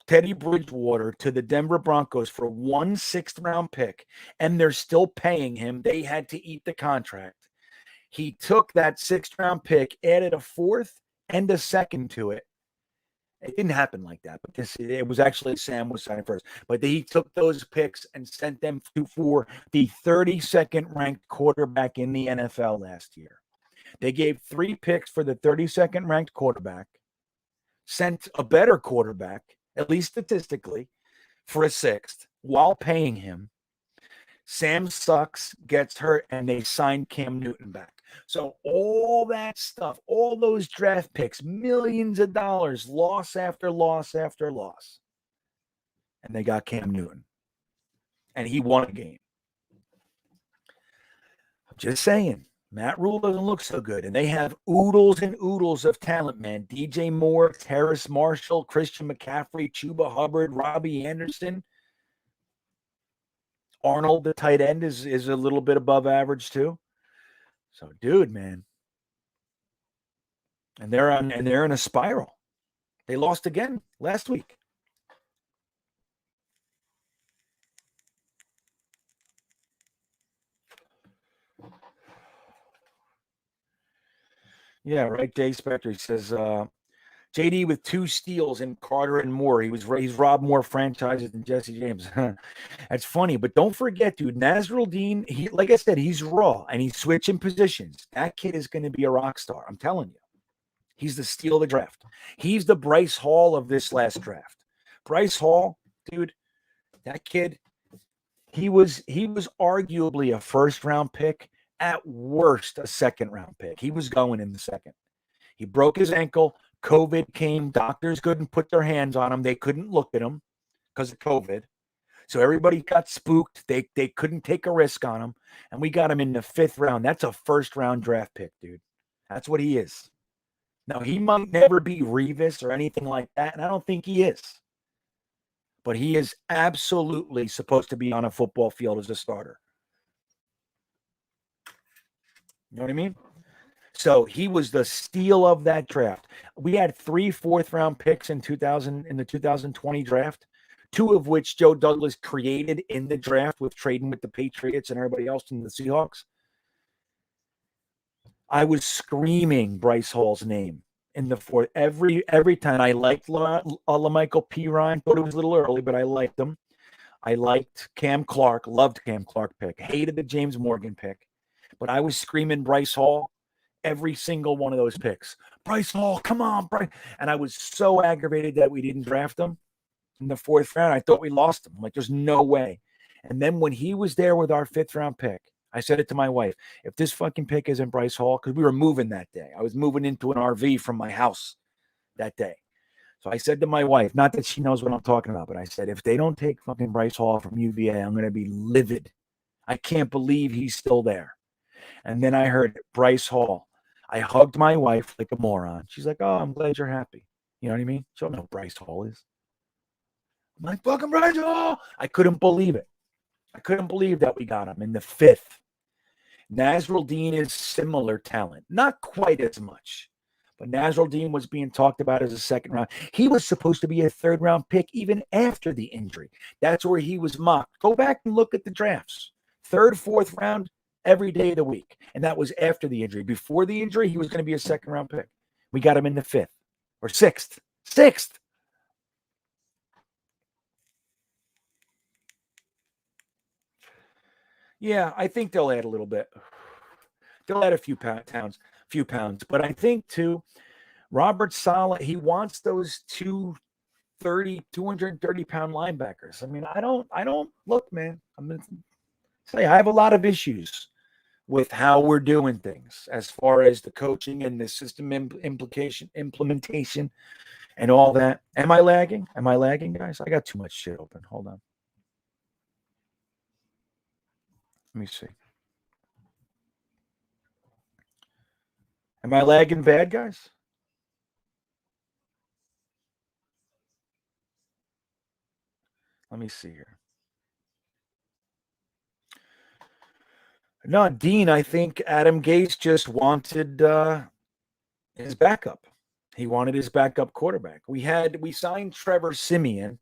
Teddy Bridgewater to the Denver Broncos for 1 6th-round pick, and they're still paying him. They had to eat the contract. He took that 6th-round pick, added a 4th and a 2nd to it. It didn't happen like that, but it was actually Sam was signing first. But he took those picks and sent them for the 32nd ranked quarterback in the NFL last year. They gave 3 picks for the 32nd ranked quarterback, sent a better quarterback, at least statistically, for a 6th while paying him. Sam sucks, gets hurt, and they signed Cam Newton back. So all that stuff, all those draft picks, millions of dollars, loss after loss after loss. And they got Cam Newton. And he won a game. I'm just saying, Matt Rule doesn't look so good. And they have oodles and oodles of talent, man. DJ Moore, Terrace Marshall, Christian McCaffrey, Chuba Hubbard, Robbie Anderson. Arnold, the tight end, is a little bit above average too. So, dude, man. And they're in a spiral. They lost again last week. Yeah, right. Jay Spector says JD with 2 steals and Carter and Moore. He's robbed more franchises than Jesse James. That's funny, but don't forget, dude. Nasruddin, like I said, he's raw and he's switching positions. That kid is going to be a rock star. I'm telling you. He's the steal of the draft. He's the Bryce Hall of this last draft. Bryce Hall, dude, that kid, he was arguably a 1st-round pick, at worst a 2nd-round pick. He was going in the 2nd. He broke his ankle. COVID came. Doctors couldn't put their hands on him. They couldn't look at him because of COVID. So everybody got spooked. They couldn't take a risk on him. And we got him in the 5th round. That's a 1st-round draft pick, dude. That's what he is. Now, he might never be Revis or anything like that, and I don't think he is. But he is absolutely supposed to be on a football field as a starter. You know what I mean? So he was the steal of that draft. We had 3 4th-round picks in the 2020 draft, 2 of which Joe Douglas created in the draft with trading with the Patriots and everybody else in the Seahawks. I was screaming Bryce Hall's name in the 4th every time. I liked LaMichael Pirine. Thought it was a little early, but I liked him. I liked Cam Clark. Loved Cam Clark pick. Hated the James Morgan pick. But I was screaming Bryce Hall every single one of those picks. Bryce Hall, come on, Bryce. And I was so aggravated that we didn't draft him in the 4th round. I thought we lost him. I'm like, there's no way. And then when he was there with our 5th-round pick, I said it to my wife, if this fucking pick isn't Bryce Hall, because we were moving that day. I was moving into an RV from my house that day. So I said to my wife, not that she knows what I'm talking about, but I said, if they don't take fucking Bryce Hall from UVA, I'm going to be livid. I can't believe he's still there. And then I heard Bryce Hall. I hugged my wife like a moron. She's like, oh, I'm glad you're happy. You know what I mean? She don't know who Bryce Hall is. I'm like, fucking Bryce Hall. I couldn't believe it. I couldn't believe that we got him in the 5th. Nasruddin is similar talent. Not quite as much. But Nasruddin was being talked about as a 2nd round. He was supposed to be a 3rd-round pick even after the injury. That's where he was mocked. Go back and look at the drafts. 3rd, 4th round, every day of the week. And that was after the injury. Before the injury, he was going to be a 2nd-round pick. We got him in the 5th or 6th. 6th. Yeah, I think they'll add a little bit. They'll add a few pounds. But I think too, Robert Saleh, he wants those 230-pound linebackers. I mean, I don't look, man. I'm gonna say I have a lot of issues with how we're doing things as far as the coaching and the system implementation and all that. Am I lagging? Guys? I got too much shit open. Hold on. Let me see. Am I lagging bad, guys? Let me see here. No, Dean, I think Adam Gase just wanted his backup. He wanted his backup quarterback. We signed Trevor Siemian,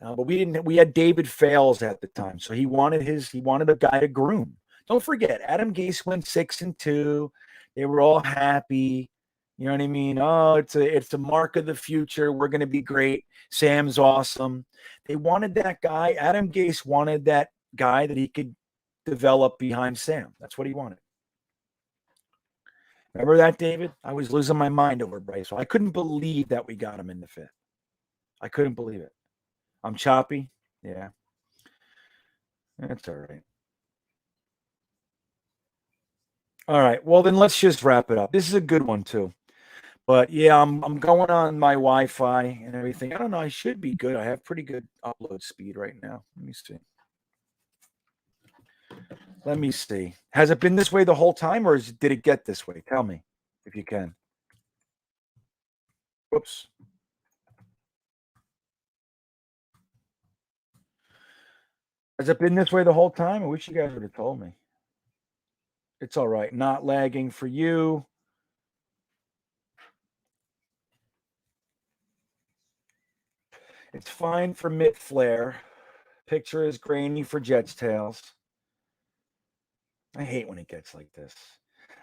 but we didn't. We had David Fales at the time, so he wanted a guy to groom. Don't forget, Adam Gase went 6-2. They were all happy. You know what I mean? Oh, it's a mark of the future. We're going to be great. Sam's awesome. They wanted that guy. Adam Gase wanted that guy that he could develop behind Sam. That's what he wanted. Remember that, David? I was losing my mind over Bryce. So I couldn't believe that we got him in the 5th. I couldn't believe it. I'm choppy. Yeah. That's all right. All right. Well, then let's just wrap it up. This is a good one too. But yeah, I'm going on my Wi-Fi and everything. I don't know. I should be good. I have pretty good upload speed right now. Let me see. Has it been this way the whole time, or did it get this way? Tell me if you can. Whoops. Has it been this way the whole time? I wish you guys would have told me. It's all right. Not lagging for you. It's fine for Mitt Flair. Picture is grainy for Jets Tails. I hate when it gets like this.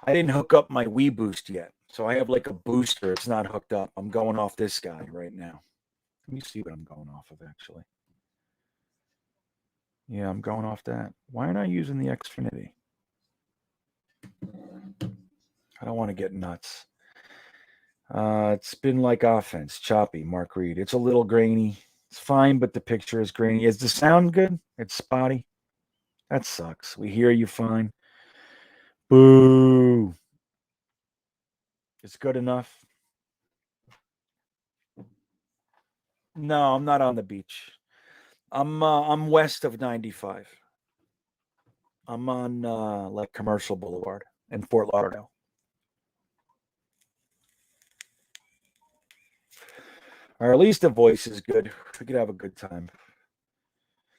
I didn't hook up my Wii Boost yet, so I have like a booster. It's not hooked up. I'm going off this guy right now. Let me see what I'm going off of, actually. Yeah, I'm going off that. Why aren't I using the Xfinity? I don't want to get nuts. It's been like offense. Choppy, Mark Reed. It's a little grainy. It's fine, but the picture is grainy. Is the sound good? It's spotty. That sucks. We hear you fine. Boo. It's good enough. No, I'm not on the beach. I'm west of 95. I'm on like Commercial Boulevard in Fort Lauderdale. Or at least the voice is good. We could have a good time.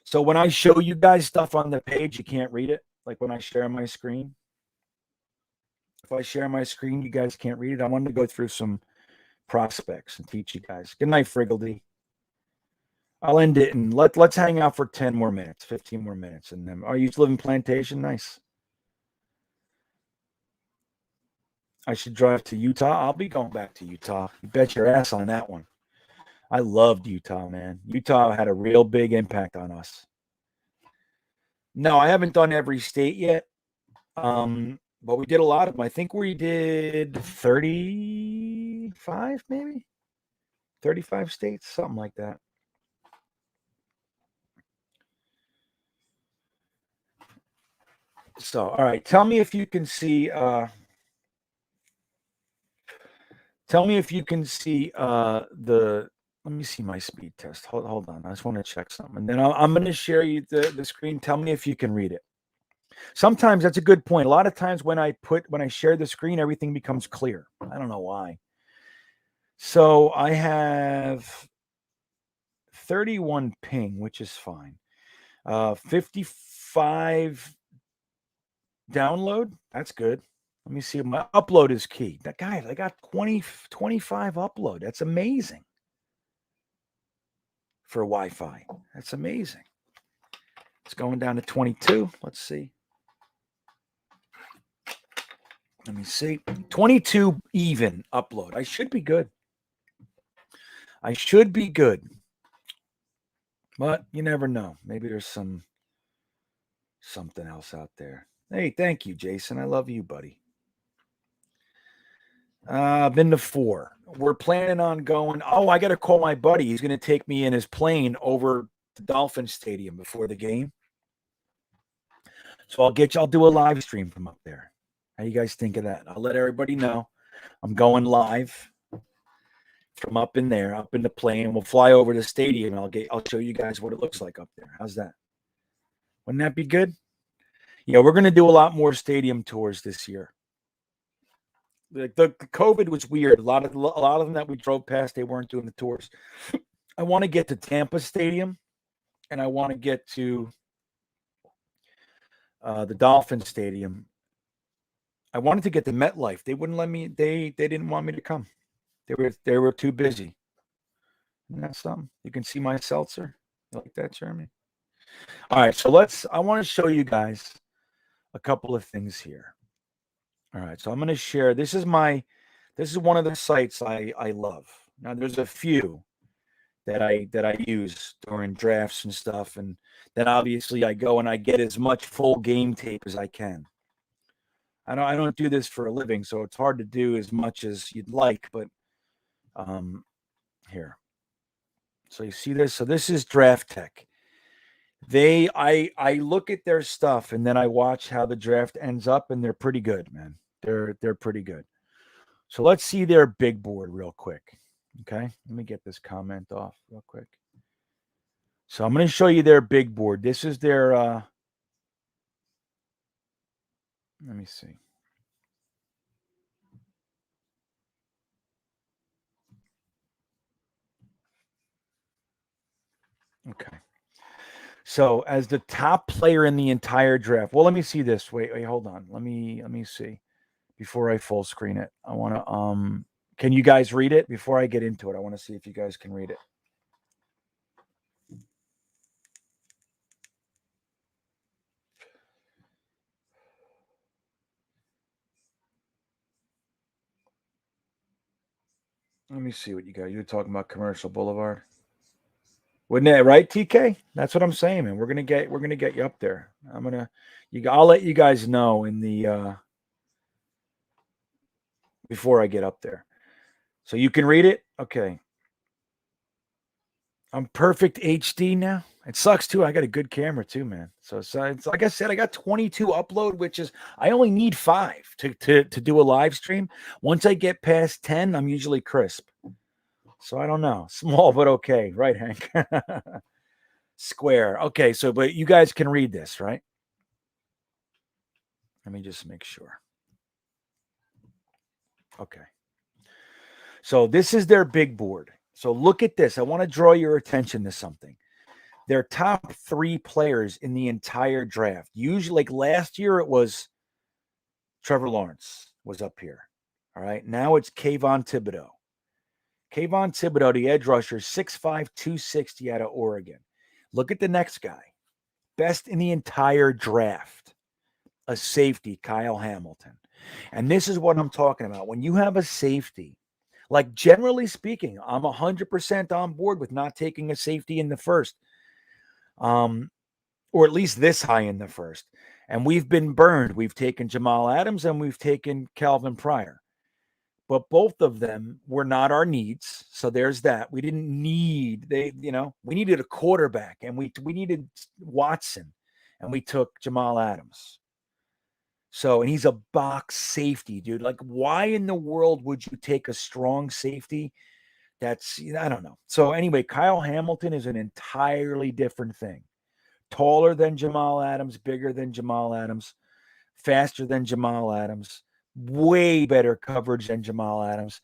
So when I show you guys stuff on the page, you can't read it. Like when I share my screen. If I share my screen, you guys can't read it. I wanted to go through some prospects and teach you guys. Good night, Friggledy. I'll end it and let's hang out for 10 more minutes, 15 more minutes. And then, you live in Plantation? Nice. I should drive to Utah. I'll be going back to Utah. You bet your ass on that one. I loved Utah, man. Utah had a real big impact on us. No, I haven't done every state yet. But we did a lot of them. I think we did 35, maybe 35 states, something like that. So, all right. Tell me if you can see. Tell me if you can see the. Let me see my speed test. Hold on. I just want to check something, and then I'm going to share you the screen. Tell me if you can read it. Sometimes that's a good point. A lot of times when I share the screen, everything becomes clear. I don't know why. So I have 31 ping, which is fine. 55 download. That's good. Let me see. My upload is key. That guy, I got 25 upload. That's amazing for Wi-Fi. That's amazing. It's going down to 22. Let's see. Let me see. 22 even upload. I should be good. But you never know. Maybe there's something else out there. Hey, thank you, Jason. I love you, buddy. I've been to 4. We're planning on going. Oh, I got to call my buddy. He's going to take me in his plane over the Dolphins stadium before the game. So I'll do a live stream from up there. How you guys think of that? I'll let everybody know. I'm going live from up in there, up in the plane. We'll fly over to the stadium. I'll show you guys what it looks like up there. How's that? Wouldn't that be good? Yeah, we're going to do a lot more stadium tours this year. The COVID was weird. A lot of them that we drove past, they weren't doing the tours. I want to get to Tampa Stadium, and I want to get to the Dolphins Stadium. I wanted to get to MetLife. They wouldn't let me. They didn't want me to come. They were too busy. Isn't that something? You can see my seltzer. You like that, Jeremy? All right, so I want to show you guys a couple of things here. All right, so I'm going to share. This is one of the sites I love. Now there's a few that I use during drafts and stuff, and then obviously I go and I get as much full game tape as I can. I don't do this for a living, so it's hard to do as much as you'd like, but here. So you see this? So this is Draft Tech. I look at their stuff and then I watch how the draft ends up, and they're pretty good, man. They're pretty good. So let's see their big board real quick. Okay, let me get this comment off real quick. So I'm going to show you their big board. This is their let me see. Okay. So as the top player in the entire draft, well, let me see this. Wait, hold on. Let me see before I full screen it. I want to can you guys read it before I get into it? I want to see if you guys can read it. Let me see what you got. You're talking about Commercial Boulevard. Wouldn't that right, TK? That's what I'm saying, man. We're gonna get you up there. I'll let you guys know in the before I get up there. So you can read it? Okay. I'm perfect HD now. It sucks too. I got a good camera too, man. So it's like I said, I got 22 upload, which is I only need 5 to do a live stream. Once I get past 10, I'm usually crisp. So I don't know. Small but okay, right, Hank? Square. Okay, so but you guys can read this, right? Let me just make sure. Okay. So this is their big board. So look at this. I want to draw your attention to something. Their top 3 players in the entire draft. Usually, like last year, it was Trevor Lawrence was up here. All right. Now it's Kayvon Thibodeau. Kayvon Thibodeau, the edge rusher, 6'5", 260 out of Oregon. Look at the next guy. Best in the entire draft. A safety, Kyle Hamilton. And this is what I'm talking about. When you have a safety, like generally speaking, I'm 100% on board with not taking a safety in the first. Or at least this high in the first. And we've been burned. We've taken Jamal Adams and we've taken Calvin Pryor. But both of them were not our needs. So there's that. We didn't need, we needed a quarterback, and we needed Watson, and we took Jamal Adams. So, and he's a box safety, dude. Like, why in the world would you take a strong safety? I don't know. So anyway, Kyle Hamilton is an entirely different thing. Taller than Jamal Adams, bigger than Jamal Adams, faster than Jamal Adams, way better coverage than Jamal Adams,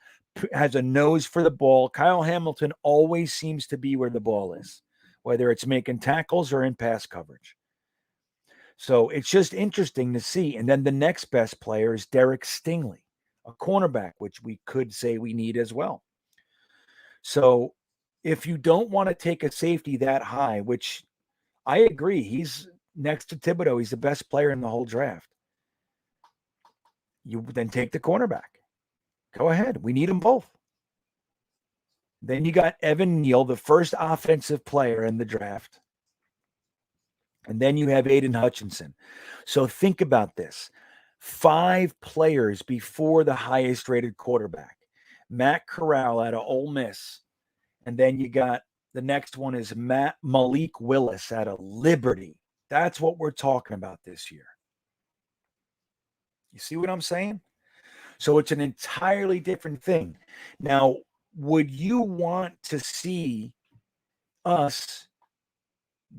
has a nose for the ball. Kyle Hamilton always seems to be where the ball is, whether it's making tackles or in pass coverage. So it's just interesting to see. And then the next best player is Derek Stingley, a cornerback, which we could say we need as well. So if you don't want to take a safety that high, which I agree, he's next to Thibodeau, he's the best player in the whole draft. You then take the cornerback. Go ahead. We need them both. Then you got Evan Neal, the first offensive player in the draft. And then you have Aiden Hutchinson. So think about this. 5 players before the highest rated quarterback. Matt Corral out of Ole Miss. And then you got the next one is Malik Willis out of Liberty. That's what we're talking about this year. You see what I'm saying? So it's an entirely different thing. Now, would you want to see us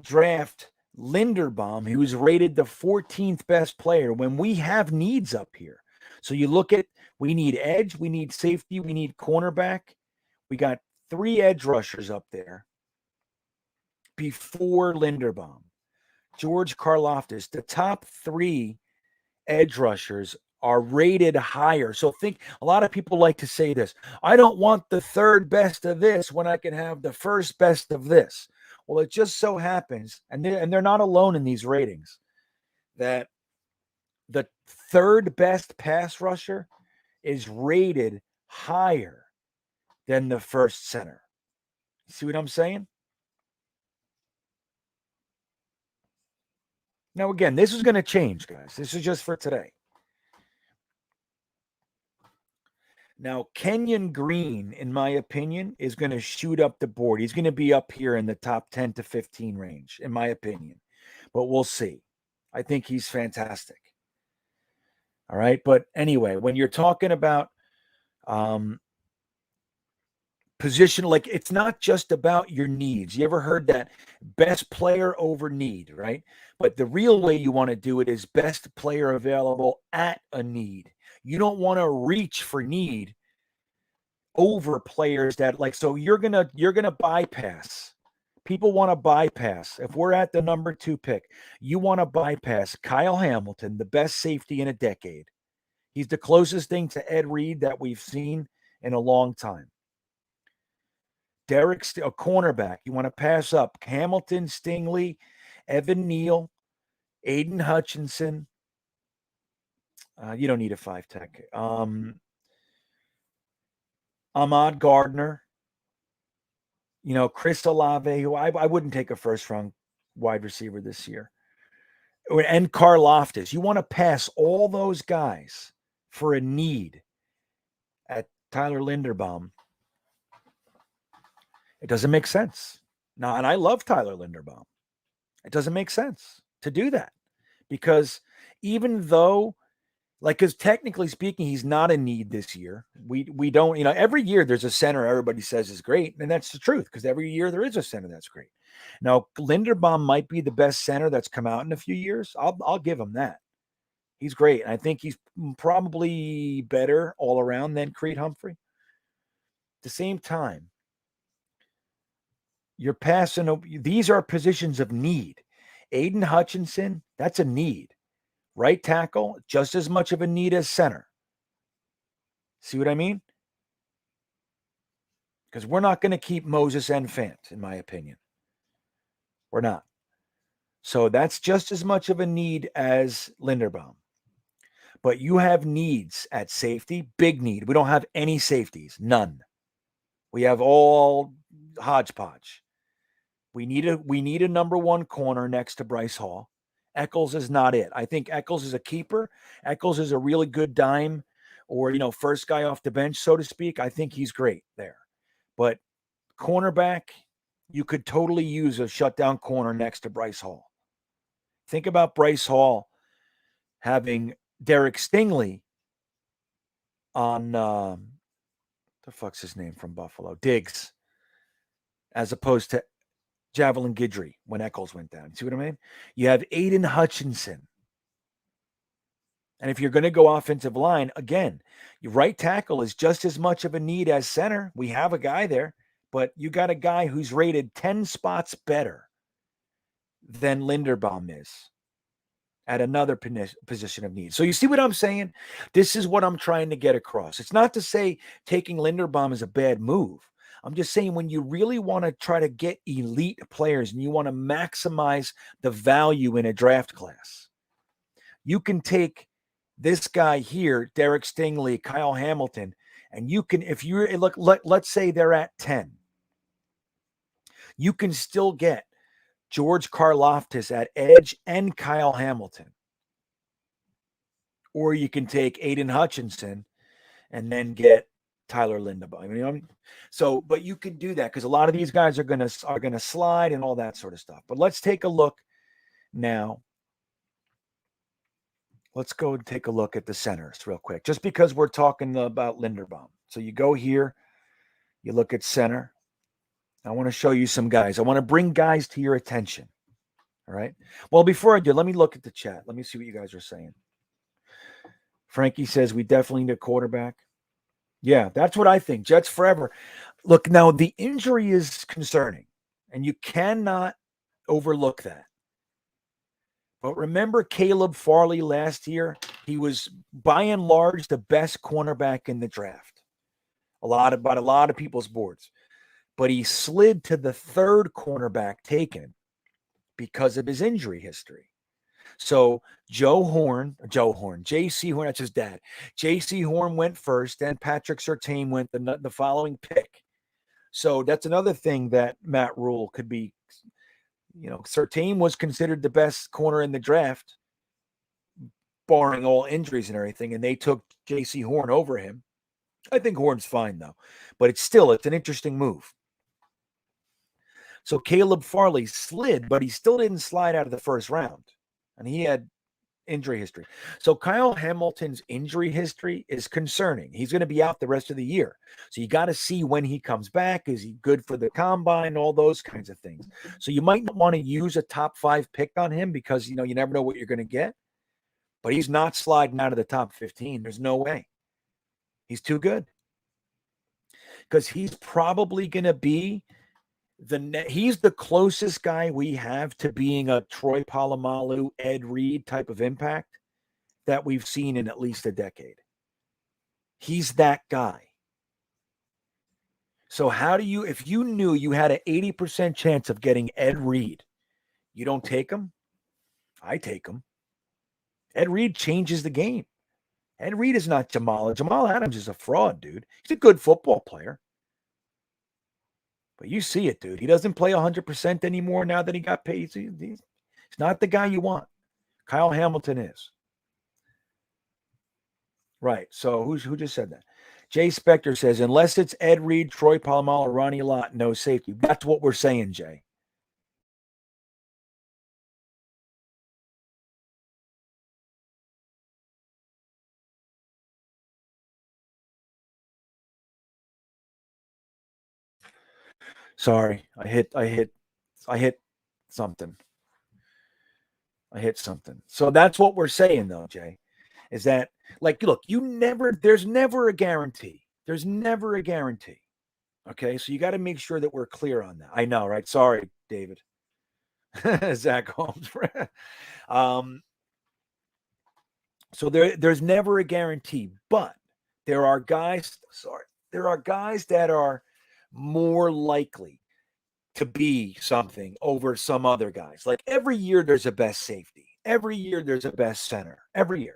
draft Linderbaum, who's rated the 14th best player, when we have needs up here? So you look at, we need edge, we need safety, we need cornerback. We got 3 edge rushers up there before Linderbaum. George Karlaftis, the top 3 edge rushers are rated higher. So think, a lot of people like to say this, I don't want the 3rd best of this when I can have the 1st best of this. Well, it just so happens, and they're not alone in these ratings, that the 3rd best pass rusher is rated higher than the 1st center. See what I'm saying? Now, again, this is going to change, guys. This is just for today. Now, Kenyon Green, in my opinion, is going to shoot up the board. He's going to be up here in the top 10 to 15 range, in my opinion. But we'll see. I think he's fantastic. All right. But anyway, when you're talking about position, like, it's not just about your needs. You ever heard that? Best player over need, right? But the real way you want to do it is best player available at a need. You don't want to reach for need over players that, like, so you're gonna bypass. People want to bypass. If we're at the number 2 pick, you want to bypass Kyle Hamilton, the best safety in a decade. He's the closest thing to Ed Reed that we've seen in a long time. Derek, a cornerback, you want to pass up Hamilton, Stingley, Evan Neal, Aiden Hutchinson. You don't need a 5 tech. Ahmad Gardner, Chris Olave, who I wouldn't take a 1st-round wide receiver this year, and Karlaftis. You want to pass all those guys for a need at Tyler Linderbaum. It doesn't make sense. Now, and I love Tyler Linderbaum. It doesn't make sense to do that, because even though, like, because technically speaking, he's not a need this year. We don't, every year there's a center everybody says is great, and that's the truth, because every year there is a center that's great. Now, Linderbaum might be the best center that's come out in a few years. I'll give him that. He's great. And I think he's probably better all around than Creed Humphrey. At the same time, you're passing. These are positions of need. Aiden Hutchinson, that's a need. Right tackle, just as much of a need as center. See what I mean? Because we're not going to keep Moses and Fant, in my opinion. We're not. So that's just as much of a need as Linderbaum. But you have needs at safety, big need. We don't have any safeties, none. We have all hodgepodge. We need a number 1 corner next to Bryce Hall. Eccles is not it. I think Eccles is a keeper. Eccles is a really good dime, or, first guy off the bench, so to speak. I think he's great there. But cornerback, you could totally use a shutdown corner next to Bryce Hall. Think about Bryce Hall having Derek Stingley on, the fuck's his name from Buffalo? Diggs, as opposed to Javelin Guidry when Eccles went down. See what I mean? You have Aiden Hutchinson. And if you're going to go offensive line, again, your right tackle is just as much of a need as center. We have a guy there, but you got a guy who's rated 10 spots better than Linderbaum is at another position of need. So you see what I'm saying? This is what I'm trying to get across. It's not to say taking Linderbaum is a bad move. I'm just saying, when you really want to try to get elite players and you want to maximize the value in a draft class, you can take this guy here, Derek Stingley, Kyle Hamilton, and you can, if you're, let's say they're at 10, you can still get George Karlaftis at edge and Kyle Hamilton. Or you can take Aiden Hutchinson and then get Tyler Linderbaum. So, but you can do that because a lot of these guys are gonna slide and all that sort of stuff. But let's take a look now. Let's go and take a look at the centers real quick, just because we're talking about Linderbaum. So you go here, you look at center. I want to show you some guys. I want to bring guys to your attention. All right. Well, before I do, let me look at the chat. Let me see what you guys are saying. Frankie says we definitely need a quarterback. Yeah, that's what I think. Jets forever. Look, now the injury is concerning, and you cannot overlook that. But remember Caleb Farley last year? He was, by and large, the best cornerback in the draft. A lot of people's boards. But he slid to the third cornerback taken because of his injury history. So J.C. Horn, that's his dad. J.C. Horn went first, then Patrick Surtain went the following pick. So that's another thing that Matt Rule could be. Surtain was considered the best corner in the draft, barring all injuries and everything, and they took J.C. Horn over him. I think Horn's fine, though. But it's an interesting move. So Caleb Farley slid, but he still didn't slide out of the first round. And he had injury history. So Kyle Hamilton's injury history is concerning. He's going to be out the rest of the year. So you got to see when he comes back. Is he good for the combine? All those kinds of things. So you might not want to use a top 5 pick on him because, you never know what you're going to get. But he's not sliding out of the top 15. There's no way. He's too good. Because he's probably going to be he's the closest guy we have to being a Troy Polamalu, Ed Reed type of impact that we've seen in at least a decade. He's that guy. So if you knew you had an 80% chance of getting Ed Reed, you don't take him? I take him. Ed Reed changes the game. Ed Reed is not Jamal. Jamal Adams is a fraud, dude. He's a good football player. But you see it, dude. He doesn't play 100% anymore now that he got paid. He's not the guy you want. Kyle Hamilton is. Right. So who just said that? Jay Spector says, unless it's Ed Reed, Troy Polamalu, or Ronnie Lott, no safety. That's what we're saying, Jay. Sorry, I hit something. So that's what we're saying, though, Jay, is that, look, there's never a guarantee. There's never a guarantee. Okay, so you got to make sure that we're clear on that. I know, right? Sorry, David. Zach Holmes. So there's never a guarantee, but there are guys that are more likely to be something over some other guys. Like every year there's a best safety. Every year there's a best center. Every year.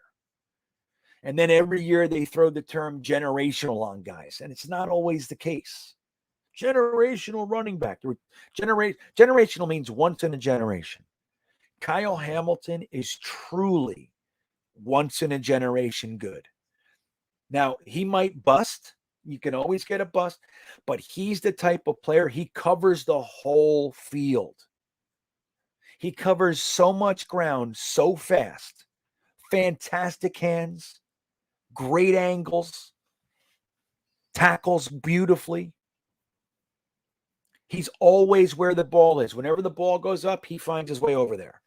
And then every year they throw the term generational on guys. And it's not always the case. Generational running back. Generational means once in a generation. Kyle Hamilton is truly once in a generation good. Now, he might bust. You can always get a bust, but he's the type of player, he covers the whole field. He covers so much ground so fast. Fantastic hands, great angles, tackles beautifully. He's always where the ball is. Whenever the ball goes up, he finds his way over there.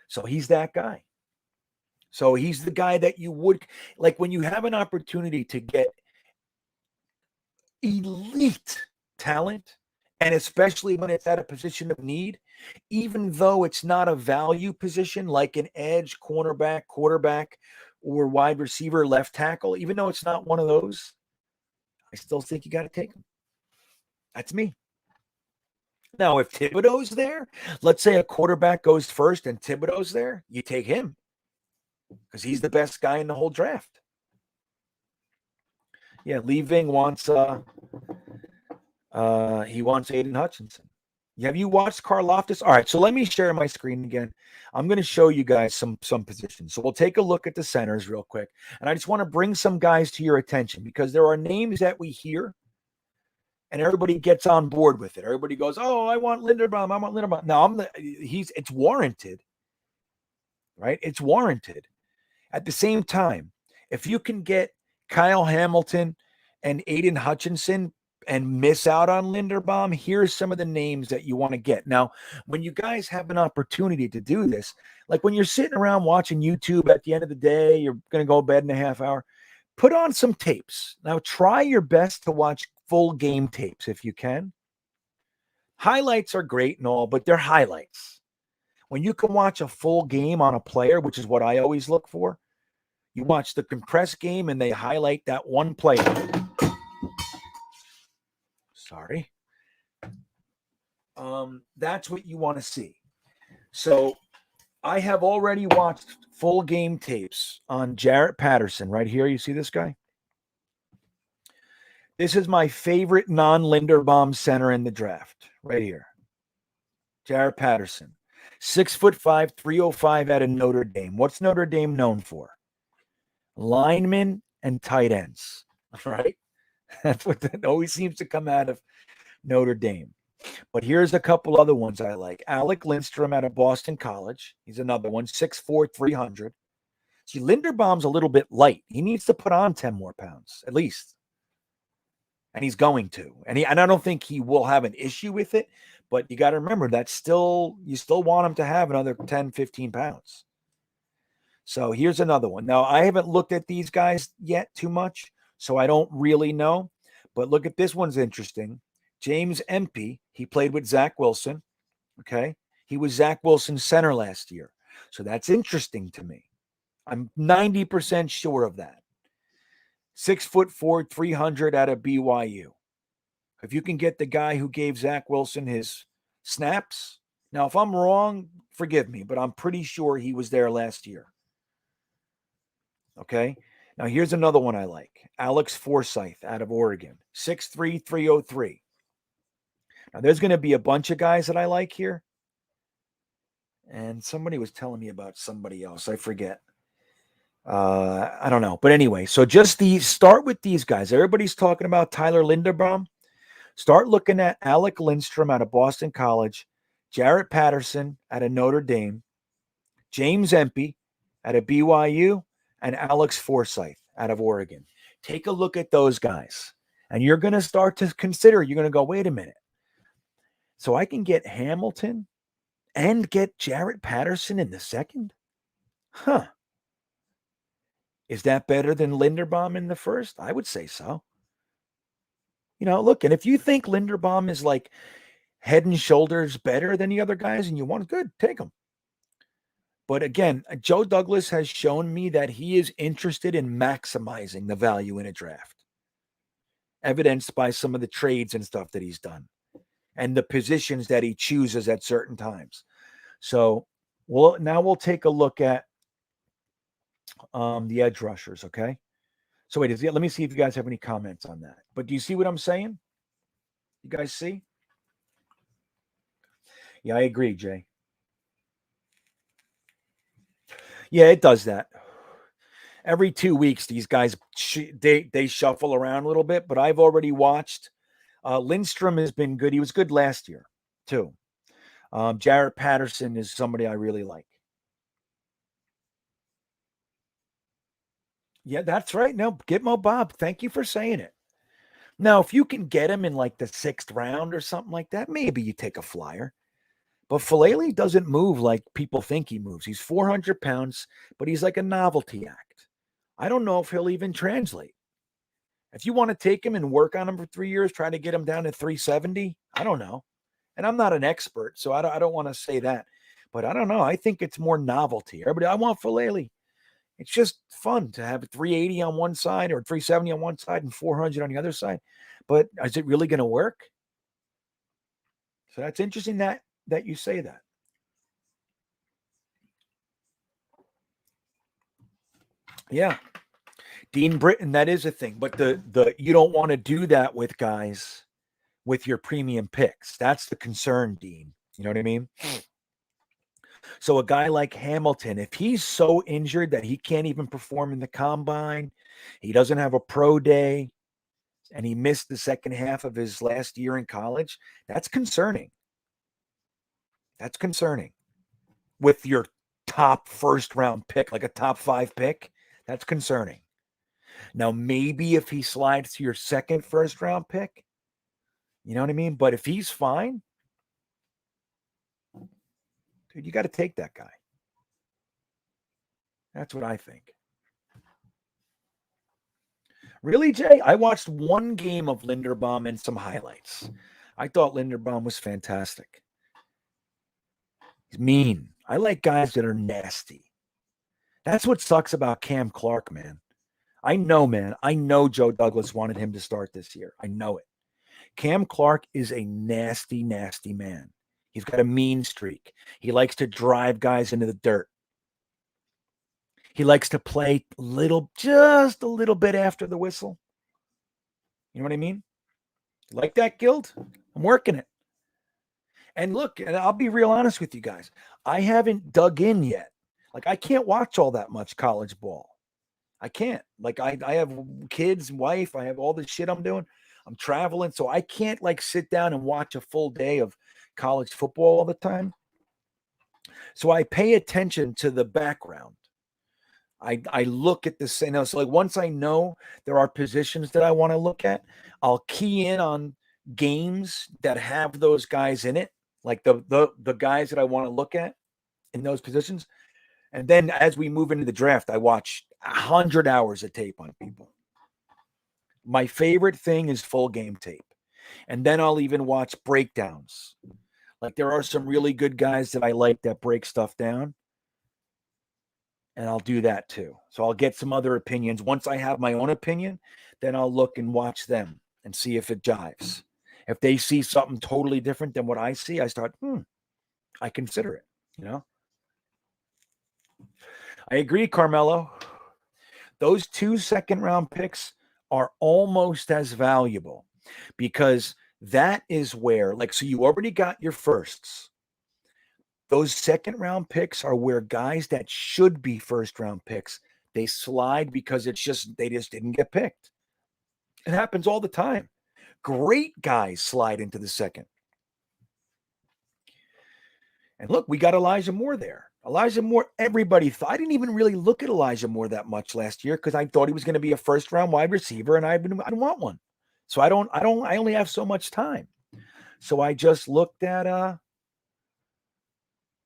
So he's that guy. So he's the guy that you would, when you have an opportunity to get elite talent, and especially when it's at a position of need, even though it's not a value position like an edge, cornerback, quarterback, or wide receiver, left tackle, even though it's not one of those, I still think you got to take him. That's me. Now, if Thibodeau's there, let's say a quarterback goes first and Thibodeau's there, you take him because he's the best guy in the whole draft. Yeah, Lee Ving wants he wants Aiden Hutchinson. Have you watched Karloftis? All right, so let me share my screen again. I'm going to show you guys some positions. So we'll take a look at the centers real quick. And I just want to bring some guys to your attention because there are names that we hear and everybody gets on board with it. Everybody goes, "Oh, I want Linderbaum. I want Linderbaum." No, it's warranted. Right? It's warranted. At the same time, if you can get Kyle Hamilton and Aiden Hutchinson and miss out on Linderbaum, here's some of the names that you want to get. Now, when you guys have an opportunity to do this, like when you're sitting around watching YouTube at the end of the day, you're going to go to bed in a half hour, put on some tapes. Now, try your best to watch full game tapes if you can. Highlights are great and all, but they're highlights. When you can watch a full game on a player, which is what I always look for, you watch the compressed game and they highlight that one player. Sorry. That's what you want to see. So I have already watched full game tapes on Jarrett Patterson right here. You see this guy? This is my favorite non-Linderbaum center in the draft right here. Jarrett Patterson. 6'5", 305 out of Notre Dame. What's Notre Dame known for? Linemen and tight ends, right? That's what that always seems to come out of Notre Dame. But here's a couple other ones I like. Alec Lindstrom out of Boston College. He's another one, 6'4", 300. See, Linderbaum's a little bit light. He needs to put on 10 more pounds, at least. And he's going to. And I don't think he will have an issue with it, but you got to remember that you still want him to have another 10, 15 pounds. So here's another one. Now, I haven't looked at these guys yet too much, so I don't really know. But look at this one's interesting. James Empey, he played with Zach Wilson. Okay. He was Zach Wilson's center last year. So that's interesting to me. I'm 90% sure of that. 6'4", 300 out of BYU. If you can get the guy who gave Zach Wilson his snaps. Now, if I'm wrong, forgive me, but I'm pretty sure he was there last year. Okay. Now, here's another one I like. Alex Forsyth out of Oregon. 6'3", 303. Now, there's going to be a bunch of guys that I like here. And somebody was telling me about somebody else. I forget. I don't know. But anyway, so just start with these guys. Everybody's talking about Tyler Linderbaum. Start looking at Alec Lindstrom out of Boston College, Jarrett Patterson out of Notre Dame, James Empey out of BYU, and Alex Forsyth out of Oregon. Take a look at those guys. And you're going to start to consider, you're going to go, wait a minute. So I can get Hamilton and get Jarrett Patterson in the second? Huh. Is that better than Linderbaum in the first? I would say so. Look, and if you think Linderbaum is like head and shoulders better than the other guys and you want good, take him. But again, Joe Douglas has shown me that he is interested in maximizing the value in a draft, evidenced by some of the trades and stuff that he's done and the positions that he chooses at certain times. So now we'll take a look at the edge rushers, okay? So wait, let me see if you guys have any comments on that. But do you see what I'm saying? You guys see? Yeah, I agree, Jay. Yeah, it does that. Every 2 weeks, these guys, they shuffle around a little bit, but I've already watched. Lindstrom has been good. He was good last year, too. Jarrett Patterson is somebody I really like. Yeah, that's right. No, Gitmo Bob, thank you for saying it. Now, if you can get him in like the 6th round or something like that, maybe you take a flyer. But Falele doesn't move like people think he moves. He's 400 pounds, but he's like a novelty act. I don't know if he'll even translate. If you want to take him and work on him for 3 years, try to get him down to 370, I don't know. And I'm not an expert, so I don't want to say that. But I don't know. I think it's more novelty. Everybody, I want Falele. It's just fun to have 380 on one side or 370 on one side and 400 on the other side. But is it really going to work? So that's interesting that you say that. Yeah. Dean Britton, that is a thing. But the you don't want to do that with guys with your premium picks. That's the concern, Dean. You know what I mean? So a guy like Hamilton, if he's so injured that he can't even perform in the combine, he doesn't have a pro day, and he missed the second half of his last year in college, that's concerning. That's concerning. With your top first round pick, like a top 5 pick, that's concerning. Now, maybe if he slides to your second first round pick, you know what I mean? But if he's fine, dude, you got to take that guy. That's what I think. Really, Jay? I watched one game of Linderbaum and some highlights. I thought Linderbaum was fantastic. He's mean. I like guys that are nasty. That's what sucks about Cam Clark, man. I know, man. I know Joe Douglas wanted him to start this year. I know it. Cam Clark is a nasty, nasty man. He's got a mean streak. He likes to drive guys into the dirt. He likes to play just a little bit after the whistle. You know what I mean? Like that, Guild? I'm working it. And look, and I'll be real honest with you guys. I haven't dug in yet. Like, I can't watch all that much college ball. I can't. Like, I have kids, wife. I have all this shit I'm doing. I'm traveling. So I can't, like, sit down and watch a full day of college football all the time. So I pay attention to the background. I look at this, you know, so like once I know there are positions that I want to look at, I'll key in on games that have those guys in it, like the guys that I want to look at in those positions. And then as we move into the draft, I watch 100 hours of tape on people. My favorite thing is full game tape. And then I'll even watch breakdowns. Like there are some really good guys that I like that break stuff down. And I'll do that too. So I'll get some other opinions. Once I have my own opinion, then I'll look and watch them and see if it jives. If they see something totally different than what I see, I start, I consider it, you know? I agree, Carmelo. Those 2 second-round picks are almost as valuable because that is where, like, so you already got your firsts. Those second-round picks are where guys that should be first-round picks, they slide because they just didn't get picked. It happens all the time. Great guys slide into the second. And look, we got Elijah Moore there. Elijah Moore, everybody thought. I didn't even really look at Elijah Moore that much last year because I thought he was going to be a first-round wide receiver, and I didn't want one. So I only have so much time. So I just looked at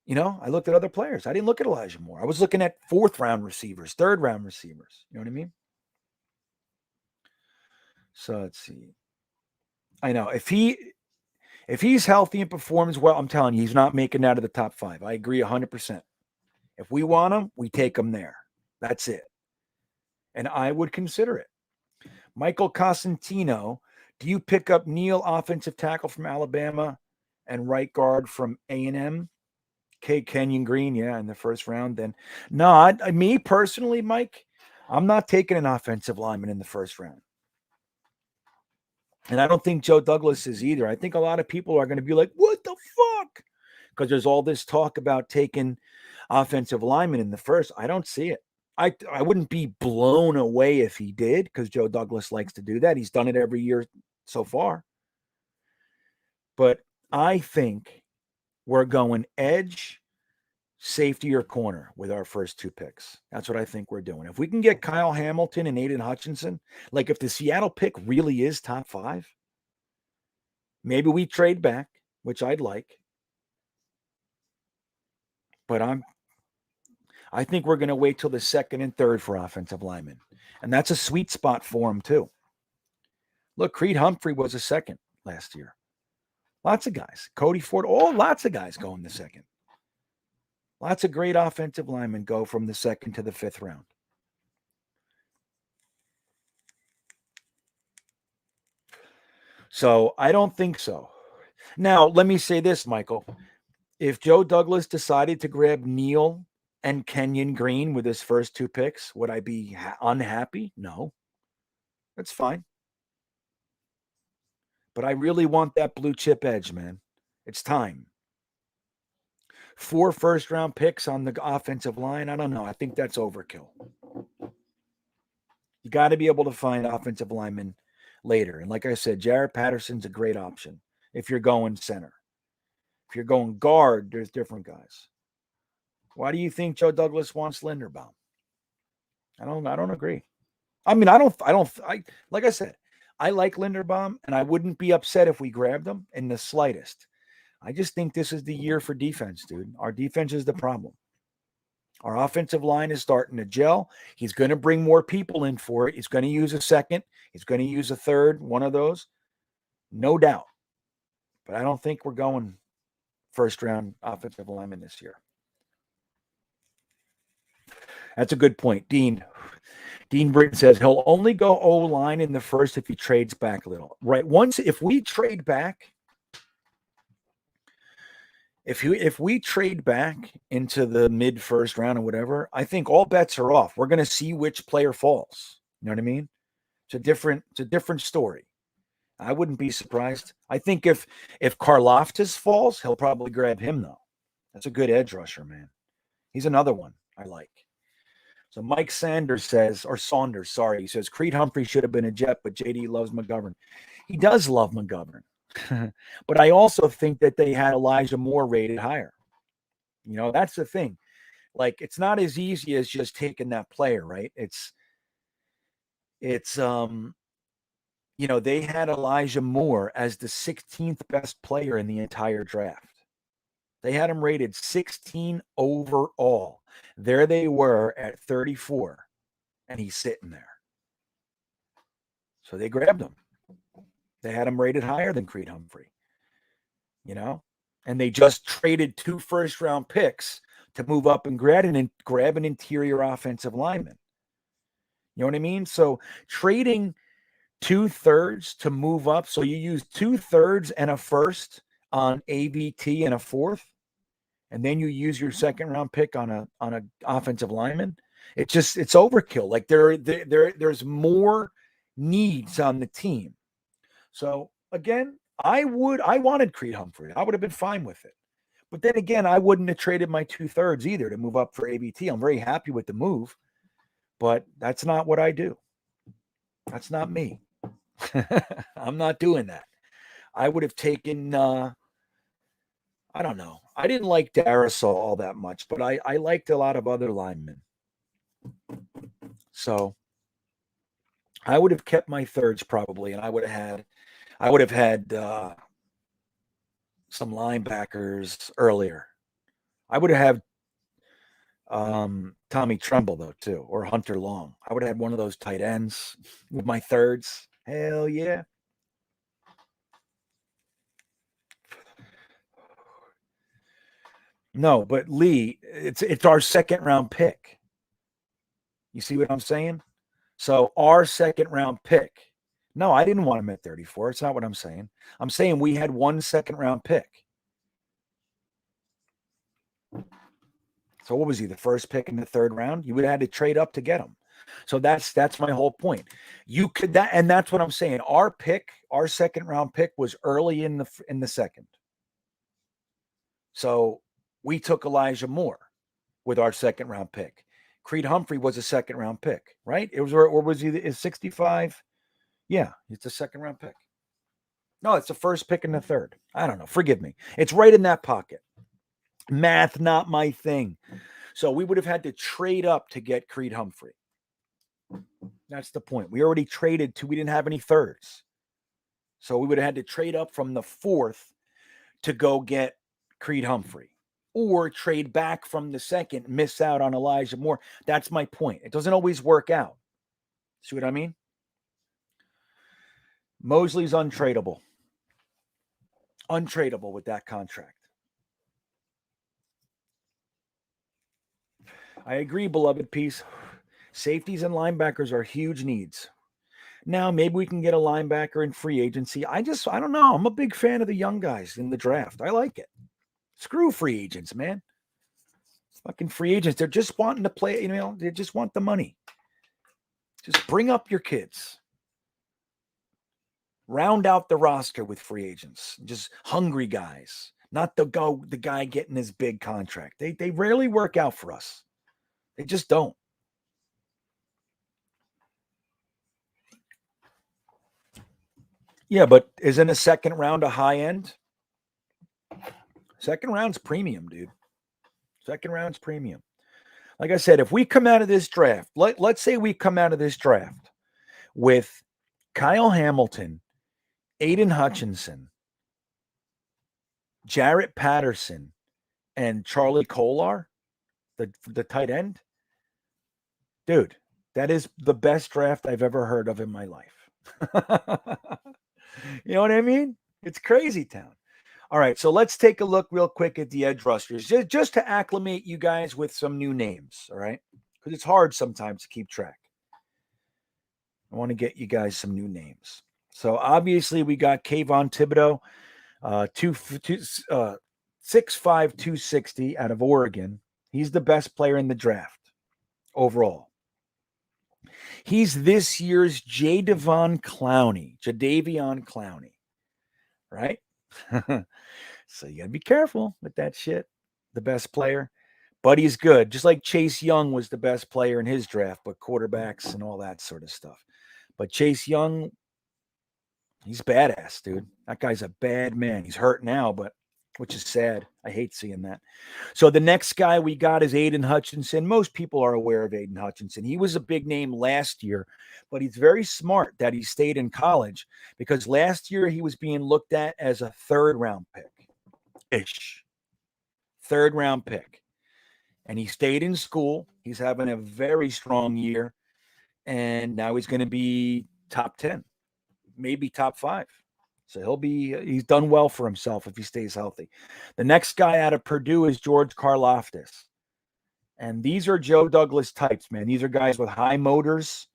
I looked at other players. I didn't look at Elijah Moore. I was looking at 4th-round receivers, 3rd-round receivers. You know what I mean? So let's see. I know if he's healthy and performs well, I'm telling you, he's not making it out of the top 5. I agree 100%. If we want him, we take him there. That's it. And I would consider it. Michael Cosentino, do you pick up Neal, offensive tackle from Alabama, and right guard from A&M? Kenyon Green, yeah, in the first round. Then, no, me personally, Mike, I'm not taking an offensive lineman in the first round. And I don't think Joe Douglas is either. I think a lot of people are going to be like, what the fuck? Because there's all this talk about taking offensive linemen in the first. I don't see it. I wouldn't be blown away if he did because Joe Douglas likes to do that. He's done it every year so far. But I think we're going edge, safety, or corner with our first 2 picks. That's what I think we're doing. If we can get Kyle Hamilton and Aiden Hutchinson, like if the Seattle pick really is top 5, maybe we trade back, which I'd like. But I think we're going to wait till the 2nd and 3rd for offensive linemen. And that's a sweet spot for them too. Look, Creed Humphrey was a 2nd last year. Lots of guys. Cody Ford, lots of guys go in the 2nd. Lots of great offensive linemen go from the 2nd to the 5th round. So I don't think so. Now, let me say this, Michael. If Joe Douglas decided to grab Neal and Kenyon Green with his first 2 picks, would I be unhappy? No. That's fine. But I really want that blue chip edge, man. It's time. 4 first-round picks on the offensive line. I don't know. I think that's overkill. You got to be able to find offensive linemen later. And like I said, Jaret Patterson's a great option if you're going center. If you're going guard, there's different guys. Why do you think Joe Douglas wants Linderbaum? I don't agree. I mean, like I said, I like Linderbaum, and I wouldn't be upset if we grabbed him in the slightest. I just think this is the year for defense, dude. Our defense is the problem. Our offensive line is starting to gel. He's going to bring more people in for it. He's going to use a second. He's going to use a third, one of those. No doubt. But I don't think we're going first-round offensive lineman this year. That's a good point. Dean Britton says he'll only go O-line in the first if he trades back a little. Right. If we trade back, if we trade back into the mid first round or whatever, I think all bets are off. We're going to see which player falls. You know what I mean? It's a different story. I wouldn't be surprised. I think if Karlaftis falls, he'll probably grab him though. That's a good edge rusher, man. He's another one I like. So Mike Saunders, he says Creed Humphrey should have been a Jet, but JD loves McGovern. He does love McGovern. But I also think that they had Elijah Moore rated higher. You know, that's the thing. Like, it's not as easy as just taking that player, right? It's you know, they had Elijah Moore as the 16th best player in the entire draft. They had him rated 16 overall. There they were at 34, and he's sitting there. So they grabbed him. They had him rated higher than Creed Humphrey, you know, and they just traded 2 first-round picks to move up and grab an interior offensive lineman. You know what I mean? So trading 2/3 to move up. So you use 2/3 and a first on AVT and a fourth, and then you use your second-round pick on a offensive lineman. It's overkill. Like there's more needs on the team. So again, I wanted Creed Humphrey. I would have been fine with it. But then again, I wouldn't have traded my 2/3 either to move up for AVT. I'm very happy with the move, but that's not what I do. That's not me. I'm not doing that. I would have taken, I don't know. I didn't like Darisaw all that much, but I liked a lot of other linemen. So I would have kept my thirds probably, and I would have had some linebackers earlier. I would have had Tommy Tremble though too, or Hunter Long. I would have had one of those tight ends with my thirds. Hell yeah. No, but Lee, it's our second-round pick. You see what I'm saying? So our second-round pick. No, I didn't want him at 34. It's not what I'm saying. I'm saying we had 1 second-round pick. So what was he, the first pick in the 3rd round? You would have had to trade up to get him. So that's my whole point. You could and that's what I'm saying. Our second-round pick was early in the second. So we took Elijah Moore with our second-round pick. Creed Humphrey was a second-round pick, right? It was, or was he is 65? Yeah, it's a second-round pick. No, it's the first pick in the 3rd. I don't know. Forgive me. It's right in that pocket. Math, not my thing. So we would have had to trade up to get Creed Humphrey. That's the point. We already traded we didn't have any thirds. So we would have had to trade up from the 4th to go get Creed Humphrey, or trade back from the 2nd, miss out on Elijah Moore. That's my point. It doesn't always work out. See what I mean? Mosley's untradeable. Untradeable with that contract. I agree, beloved piece. Safeties and linebackers are huge needs. Now, maybe we can get a linebacker in free agency. I don't know. I'm a big fan of the young guys in the draft. I like it. Screw free agents, man. Fucking free agents. They're just wanting to play, you know, they just want the money. Just bring up your kids. Round out the roster with free agents, just hungry guys, not the guy getting his big contract. They rarely work out for us. They just don't. Yeah, but isn't a second round a high end? Second round's premium, dude. Second round's premium. Like I said, if we come out of this draft, let's say we come out of this draft with Kyle Hamilton, Aiden Hutchinson, Jarrett Patterson, and Charlie Kolar, the tight end, dude, that is the best draft I've ever heard of in my life. You know what I mean? It's crazy town. All right, so let's take a look real quick at the edge rushers, just to acclimate you guys with some new names, all right? Because it's hard sometimes to keep track. I want to get you guys some new names. So obviously we got Kayvon Thibodeau, 6'5", 260 out of Oregon. He's the best player in the draft overall. He's this year's Jadeveon Clowney, right? So you got to be careful with that shit. The best player. But he's good. Just like Chase Young was the best player in his draft, but quarterbacks and all that sort of stuff. But Chase Young, he's badass, dude. That guy's a bad man. He's hurt now, but which is sad. I hate seeing that. So the next guy we got is Aiden Hutchinson. Most people are aware of Aiden Hutchinson. He was a big name last year, but he's very smart that he stayed in college because last year he was being looked at as a third-round pick-ish. Third-round pick. And he stayed in school. He's having a very strong year. And now he's going to be top 10, maybe top 5. So he's done well for himself if he stays healthy. The next guy out of Purdue is George Karlaftis. And these are Joe Douglas types, man. These are guys with high motors,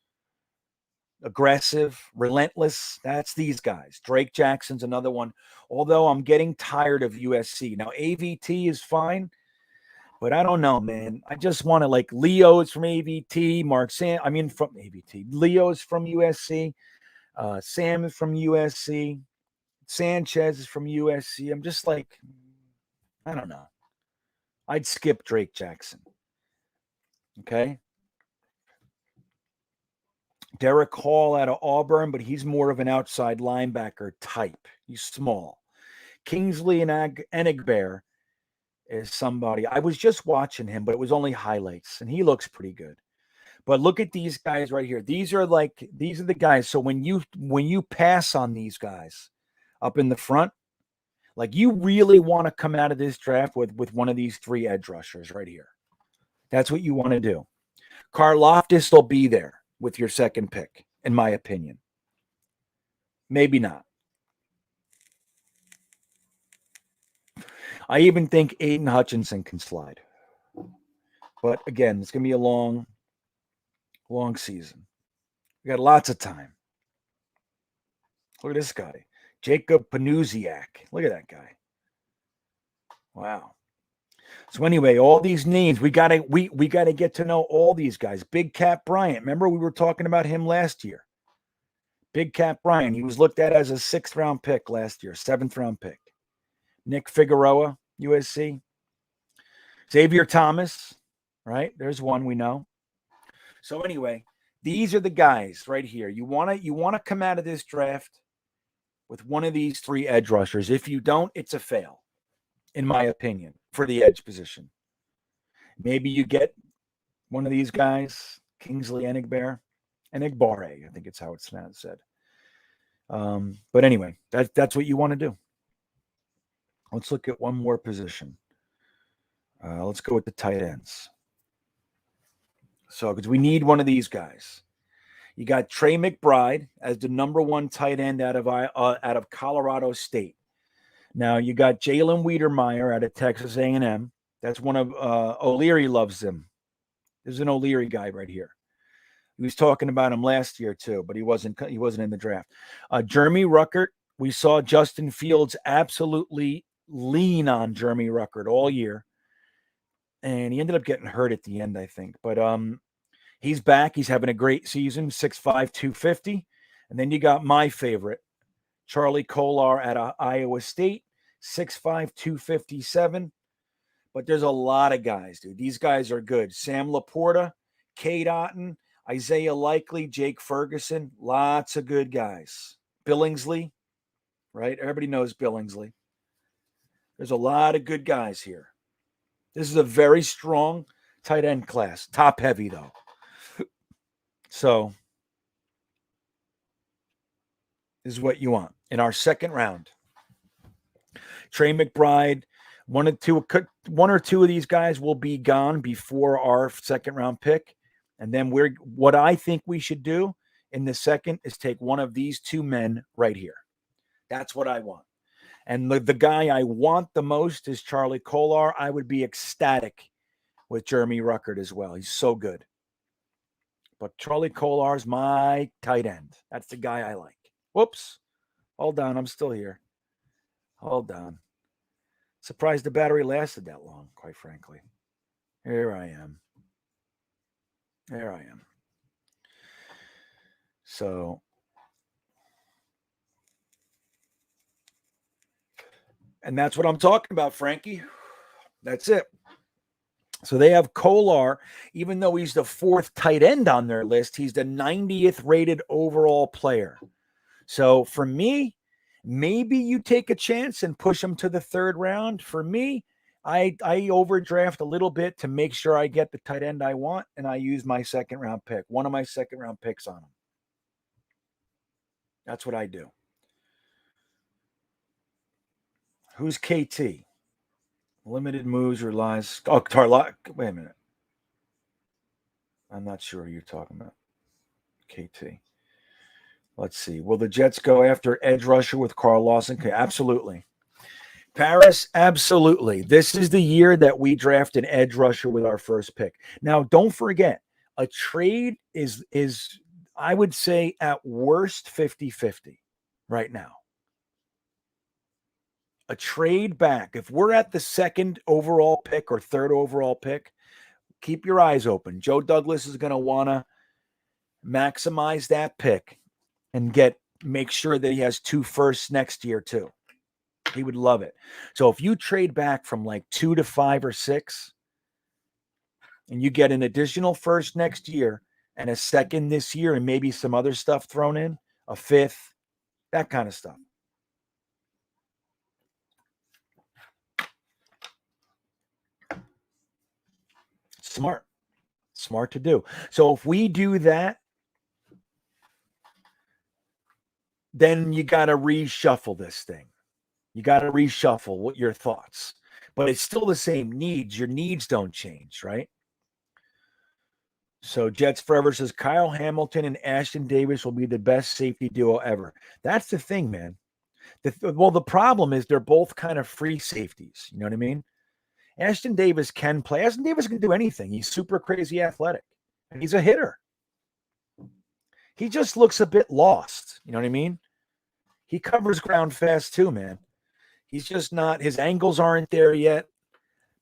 aggressive, relentless. That's these guys. Drake Jackson's another one. Although I'm getting tired of USC. Now, AVT is fine, but I don't know, man. I just want to like Leo's from AVT, from AVT. Leo's from USC. Sam is from USC. Sanchez is from USC. I'm just like, I don't know. I'd skip Drake Jackson. Okay. Derek Hall out of Auburn, but he's more of an outside linebacker type. He's small. Kingsley Enigbear is somebody. I was just watching him, but it was only highlights, and he looks pretty good. But look at these guys right here. These are the guys. So when you pass on these guys up in the front, like you really want to come out of this draft with one of these 3 edge rushers right here. That's what you want to do. Karlaftis will be there with your second pick, in my opinion. Maybe not. I even think Aiden Hutchinson can slide. But again, it's going to be a long season. We got lots of time. Look at this guy. Jacob Panuziak. Look at that guy. Wow. So anyway, all these names, we gotta get to know all these guys. Big Cat Bryant. Remember we were talking about him last year. Big Cat Bryant. He was looked at as a 6th-round pick last year, 7th-round pick. Nick Figueroa, USC. Xavier Thomas, right? There's one we know. So anyway, these are the guys right here. You want to come out of this draft with one of these 3 edge rushers. If you don't, it's a fail, in my opinion, for the edge position. Maybe you get one of these guys, Kingsley Enigbare, I think it's how it's said. But anyway, that's what you want to do. Let's look at one more position. Let's go with the tight ends. So, because we need one of these guys. You got Trey McBride as the number 1 tight end out of Colorado State. Now you got Jalen Wiedermeyer out of Texas A&M. That's one of O'Leary loves him. There's an O'Leary guy right here. He was talking about him last year too, but he wasn't in the draft. Jeremy Ruckert. We saw Justin Fields absolutely lean on Jeremy Ruckert all year, and he ended up getting hurt at the end, I think. But he's back. He's having a great season, 6'5", 250. And then you got my favorite, Charlie Kolar at Iowa State, 6'5", 257. But there's a lot of guys, dude. These guys are good. Sam Laporta, Cade Otton, Isaiah Likely, Jake Ferguson. Lots of good guys. Billingsley, right? Everybody knows Billingsley. There's a lot of good guys here. This is a very strong tight end class. Top heavy, though. So this is what you want. In our second round, Trey McBride, one or two of these guys will be gone before our second round pick. And then what I think we should do in the second is take one of these two men right here. That's what I want. And the guy I want the most is Charlie Kolar. I would be ecstatic with Jeremy Ruckert as well. He's so good. But Charlie Kolar's my tight end. That's the guy I like. Whoops. Hold on. I'm still here. Hold on. Surprised the battery lasted that long, quite frankly. Here I am. There I am. So, and that's what I'm talking about, Frankie. That's it. So they have Kolar, even though he's the 4th tight end on their list, he's the 90th rated overall player. So for me, maybe you take a chance and push him to the 3rd round. For me, I overdraft a little bit to make sure I get the tight end I want, and I use my 2nd round pick, one of my 2nd round picks on him. That's what I do. Who's KT? Limited moves or lies. Oh, Tarlock. Wait a minute. I'm not sure who you're talking about. KT. Let's see. Will the Jets go after edge rusher with Carl Lawson? Absolutely. Paris, absolutely. This is the year that we draft an edge rusher with our first pick. Now, don't forget, a trade is I would say, at worst 50-50 right now. A trade back. If we're at the 2nd overall pick or 3rd overall pick, keep your eyes open. Joe Douglas is going to want to maximize that pick and make sure that he has 2 firsts next year too. He would love it. So if you trade back from like 2 to 5 or 6 and you get an additional first next year and a 2nd this year and maybe some other stuff thrown in, a 5th, that kind of stuff. Smart to do. So if we do that, then you got to reshuffle this thing. You got to reshuffle what your thoughts. But it's still the same needs. Your needs don't change, right? So Jets Forever says Kyle Hamilton and Ashton Davis will be the best safety duo ever. That's the thing, man. The problem is they're both kind of free safeties. You know what I mean? Ashton Davis can play. Ashton Davis can do anything. He's super crazy athletic. And he's a hitter. He just looks a bit lost. You know what I mean? He covers ground fast too, man. He's just not, his angles aren't there yet.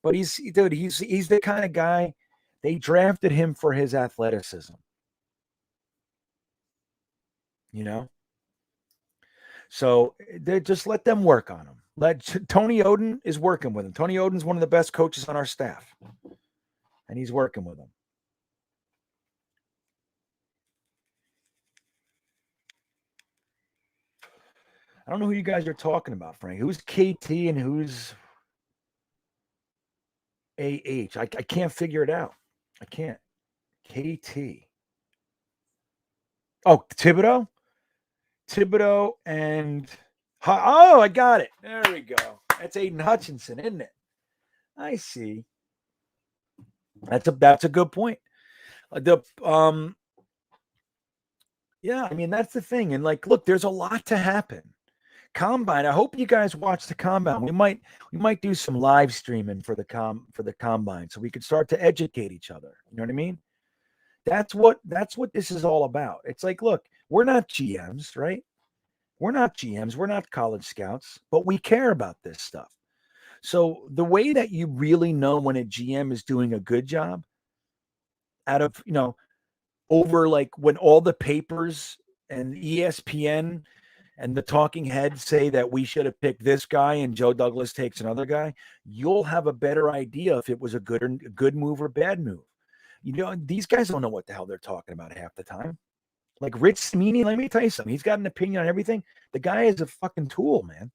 But he's the kind of guy, they drafted him for his athleticism. You know? So they just let them work on him. Tony Oden is working with him. Tony Oden's one of the best coaches on our staff. And he's working with him. I don't know who you guys are talking about, Frank. Who's KT and who's AH? I can't figure it out. I can't. KT. Oh, Thibodeau? Thibodeau and... Oh, I got it. There we go. That's Aiden Hutchinson, isn't it? I see. That's a good point. Yeah, I mean, that's the thing. And like, look, there's a lot to happen. Combine. I hope you guys watch the combine. We might do some live streaming for the combine so we could start to educate each other. You know what I mean? That's what this is all about. It's like, look, we're not GMs, right? We're not GMs. We're not college scouts, but we care about this stuff. So the way that you really know when a GM is doing a good job out of, over like when all the papers and ESPN and the talking heads say that we should have picked this guy and Joe Douglas takes another guy, you'll have a better idea if it was a good move or bad move. These guys don't know what the hell they're talking about half the time. Like Rich Smeeney, let me tell you something. He's got an opinion on everything. The guy is a fucking tool, man.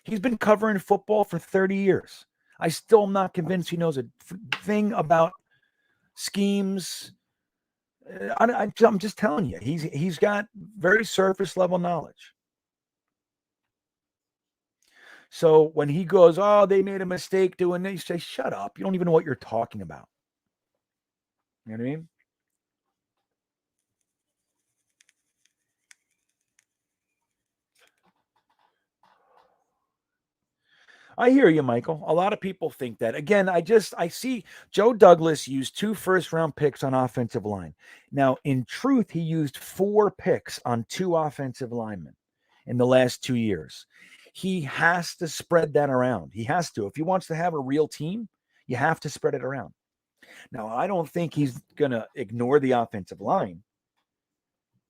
He's been covering football for 30 years. I still am not convinced he knows a thing about schemes. I'm just telling you, he's got very surface level knowledge. So when he goes, oh, they made a mistake doing this, you say, shut up. You don't even know what you're talking about. You know what I mean? I hear you, Michael. A lot of people think that. Again, I see Joe Douglas used 2 first-round picks on offensive line. Now, in truth, he used 4 picks on 2 offensive linemen in the last 2 years. He has to spread that around. He has to. If he wants to have a real team, you have to spread it around. Now, I don't think he's going to ignore the offensive line,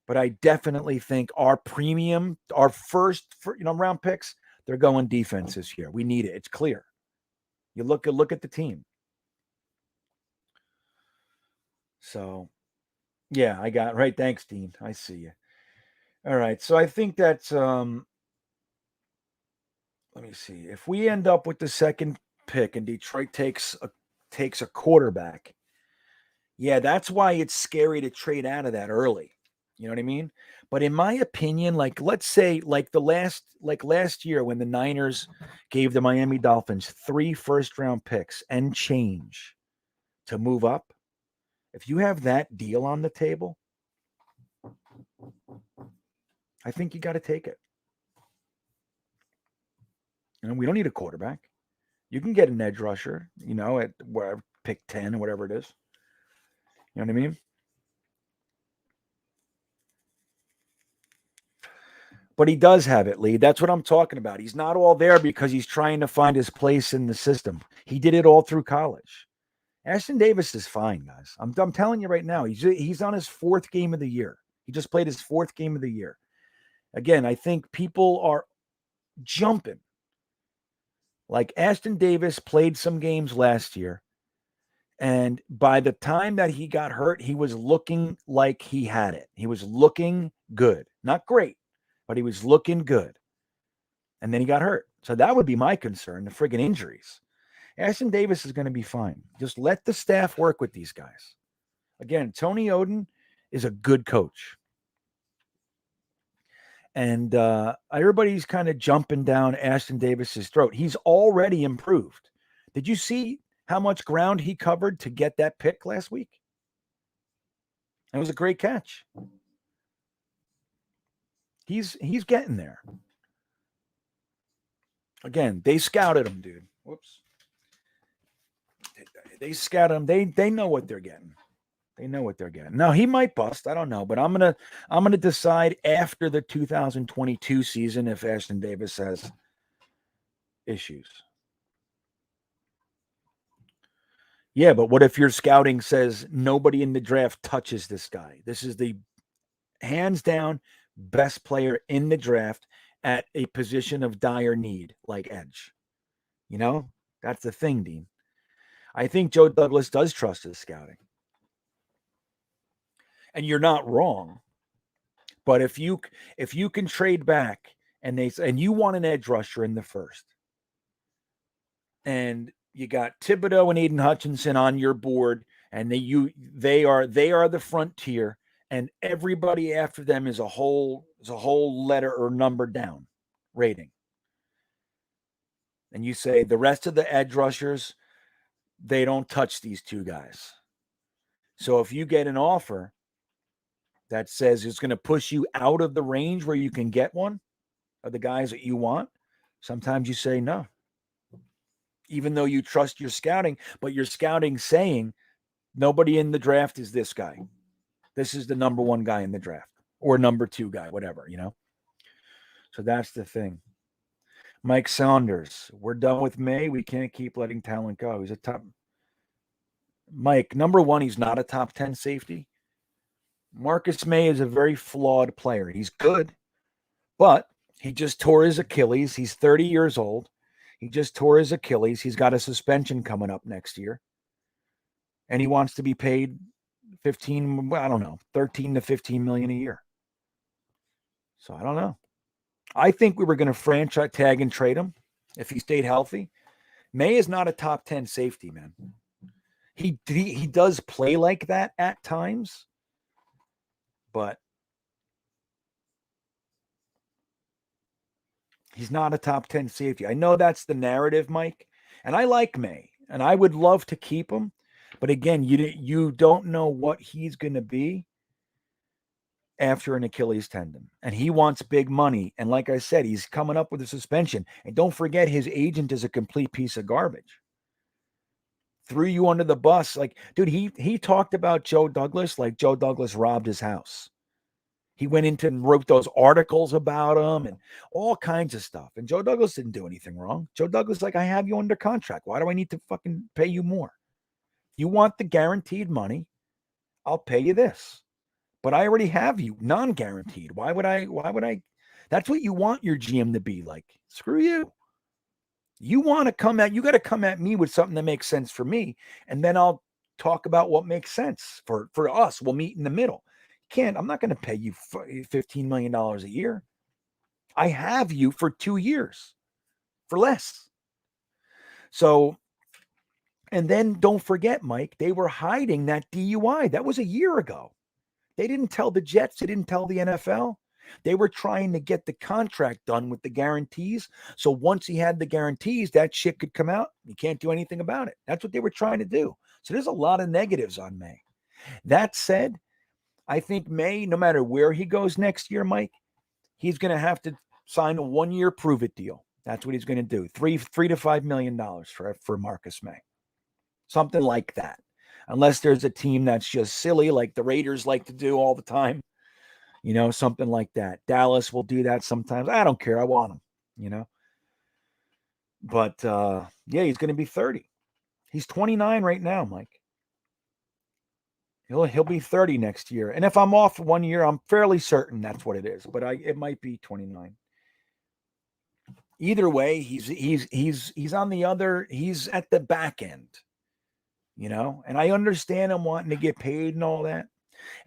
but I definitely think our premium, our first round picks, they're going defense this year. We need it. It's clear. You look at the team. So, yeah, I got right. Thanks, Dean. I see you. All right. So I think that's let me see. If we end up with the second pick and Detroit takes a quarterback, yeah, that's why it's scary to trade out of that early. You know what I mean? But in my opinion, like let's say like last year when the Niners gave the Miami Dolphins 3 first-round picks and change to move up, if you have that deal on the table, I think you got to take it. And we don't need a quarterback. You can get an edge rusher, at wherever pick 10 or whatever it is. You know what I mean? But he does have it, Lee. That's what I'm talking about. He's not all there because he's trying to find his place in the system. He did it all through college. Ashton Davis is fine, guys. I'm telling you right now. He's on his 4th game of the year. He just played his 4th game of the year. Again, I think people are jumping. Like Ashton Davis played some games last year. And by the time that he got hurt, he was looking like he had it. He was looking good. Not great, but he was looking good. And then he got hurt. So that would be my concern, the friggin' injuries. Ashton Davis is going to be fine. Just let the staff work with these guys. Again, Tony Oden is a good coach. And everybody's kind of jumping down Ashton Davis's throat. He's already improved. Did you see how much ground he covered to get that pick last week? It was a great catch. He's getting there. Again, they scouted him, dude. Whoops. They scouted him. They know what they're getting. They know what they're getting. Now, he might bust. I don't know, but I'm gonna decide after the 2022 season if Ashton Davis has issues. Yeah, but what if your scouting says nobody in the draft touches this guy? This is the hands down best player in the draft at a position of dire need, like edge. That's the thing, Dean. I think Joe Douglas does trust his scouting. And you're not wrong. But if you can trade back and you want an edge rusher in the first, and you got Thibodeau and Aiden Hutchinson on your board, and they are the frontier, and everybody after them is a whole letter or number down rating. And you say the rest of the edge rushers, they don't touch these 2 guys. So if you get an offer that says it's going to push you out of the range where you can get one of the guys that you want, sometimes you say no. Even though you trust your scouting, but your scouting saying nobody in the draft is this guy. This is the number 1 guy in the draft or number 2 guy, whatever, So that's the thing. Mike Saunders, we're done with May. We can't keep letting talent go. He's a top. Mike, number 1, he's not a top 10 safety. Marcus May is a very flawed player. He's good, but he just tore his Achilles. He's 30 years old. He just tore his Achilles. He's got a suspension coming up next year. And he wants to be paid 15, I don't know, 13 to 15 million a year. So I don't know. I think we were going to franchise tag and trade him if he stayed healthy. May is not a top 10 safety, man. He does play like that at times, but he's not a top 10 safety. I know that's the narrative, Mike, and I like May, and I would love to keep him. But again, you don't know what he's going to be after an Achilles tendon, and he wants big money. And like I said, he's coming up with a suspension. And don't forget, his agent is a complete piece of garbage. Threw you under the bus. Like, dude, he talked about Joe Douglas like Joe Douglas robbed his house. He went into and wrote those articles about him and all kinds of stuff. And Joe Douglas didn't do anything wrong. Joe Douglas, like, I have you under contract. Why do I need to fucking pay you more? You want the guaranteed money? I'll pay you this. But I already have you non-guaranteed. Why would I? That's what you want your GM to be like. Screw you. You want to you got to come at me with something that makes sense for me. And then I'll talk about what makes sense for us. We'll meet in the middle. I'm not going to pay you $15 million a year. I have you for 2 years for less. So, and then don't forget, Mike, they were hiding that DUI. That was a year ago. They didn't tell the Jets. They didn't tell the NFL. They were trying to get the contract done with the guarantees. So once he had the guarantees, that shit could come out. You can't do anything about it. That's what they were trying to do. So there's a lot of negatives on May. That said, I think May, no matter where he goes next year, Mike, he's going to have to sign a 1-year prove-it deal. That's what he's going to do. $3 to $5 million for Marcus May. Something like that. Unless there's a team that's just silly, like the Raiders like to do all the time. You know, something like that. Dallas will do that sometimes. I don't care. I want him, you know. But, yeah, he's going to be 30. He's 29 right now, Mike. He'll be 30 next year. And if I'm off 1 year, I'm fairly certain that's what it is. But it might be 29. Either way, he's on the other. He's at the back end. You know, and I understand him wanting to get paid and all that,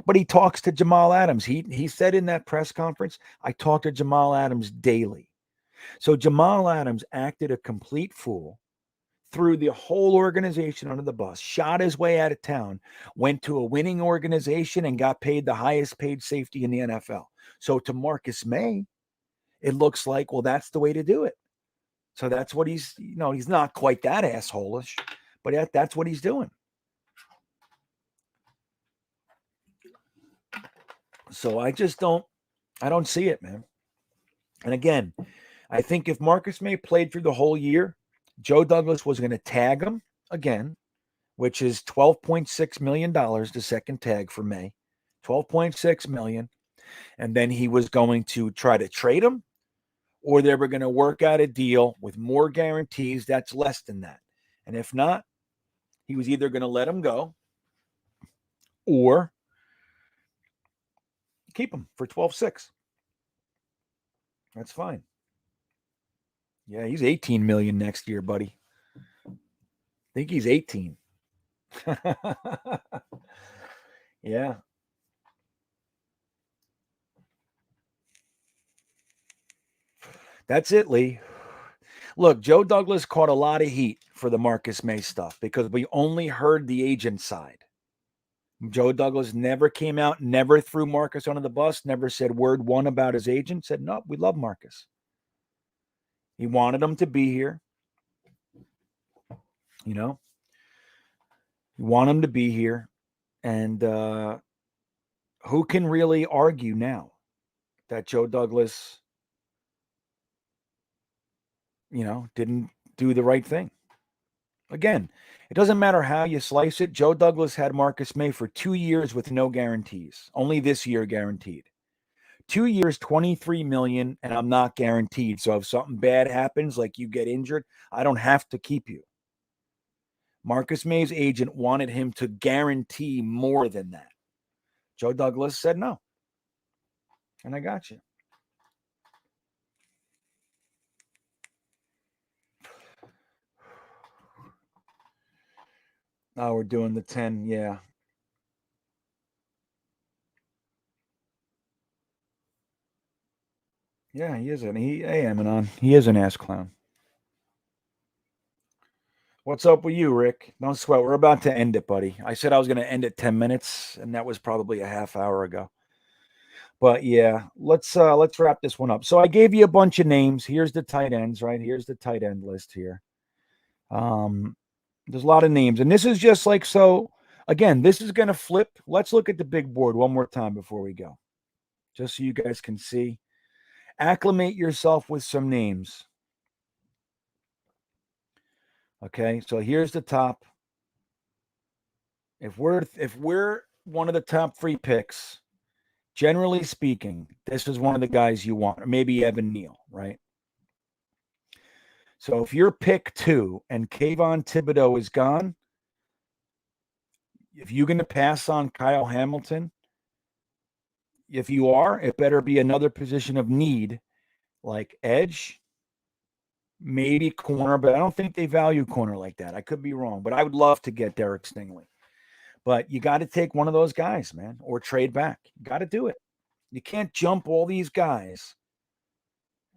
but he talks to Jamal Adams. He said in that press conference, I talk to Jamal Adams daily. So Jamal Adams acted a complete fool, threw the whole organization under the bus, shot his way out of town, went to a winning organization and got paid the highest paid safety in the NFL. So to Marcus May, it looks like, well, that's the way to do it. So that's what he's not quite that asshole-ish. But that's what he's doing. So I don't see it, man. And again, I think if Marcus May played through the whole year, Joe Douglas was going to tag him again, which is $12.6 million, the second tag for May. $12.6 million. And then he was going to try to trade him, or they were going to work out a deal with more guarantees that's less than that. And if not, he was either going to let him go or keep him for 12.6. That's fine. Yeah, he's 18 million next year, buddy. I think he's 18. Yeah. That's it, Lee. Look, Joe Douglas caught a lot of heat for the Marcus May stuff because we only heard the agent side. Joe Douglas never came out, never threw Marcus under the bus, never said word one about his agent, said, no, we love Marcus. He wanted him to be here. You know, you want him to be here. And who can really argue now that Joe Douglas, didn't do the right thing? Again, it doesn't matter how you slice it. Joe Douglas had Marcus May for 2 years with no guarantees. Only this year guaranteed. 2 years, $23 million, and I'm not guaranteed. So if something bad happens, like you get injured, I don't have to keep you. Marcus May's agent wanted him to guarantee more than that. Joe Douglas said no. And I got you. Oh, we're doing the 10. Yeah. Yeah, he is he is an ass clown. What's up with you, Rick? Don't sweat. We're about to end it, buddy. I said I was going to end it 10 minutes, and that was probably a half hour ago. But yeah, let's wrap this one up. So I gave you a bunch of names. Here's the tight ends, right? Here's the tight end list here. There's a lot of names, and this is just like so. Again, this is going to flip. Let's look at the big board one more time before we go, just so you guys can see. Acclimate yourself with some names. Okay, so here's the top. If we're one of the top 3 picks, generally speaking, this is one of the guys you want, or maybe Evan Neal, right? So if you're pick 2 and Kayvon Thibodeau is gone, if you're going to pass on Kyle Hamilton, if you are, it better be another position of need, like edge, maybe corner, but I don't think they value corner like that. I could be wrong, but I would love to get Derek Stingley. But you got to take one of those guys, man, or trade back. You got to do it. You can't jump all these guys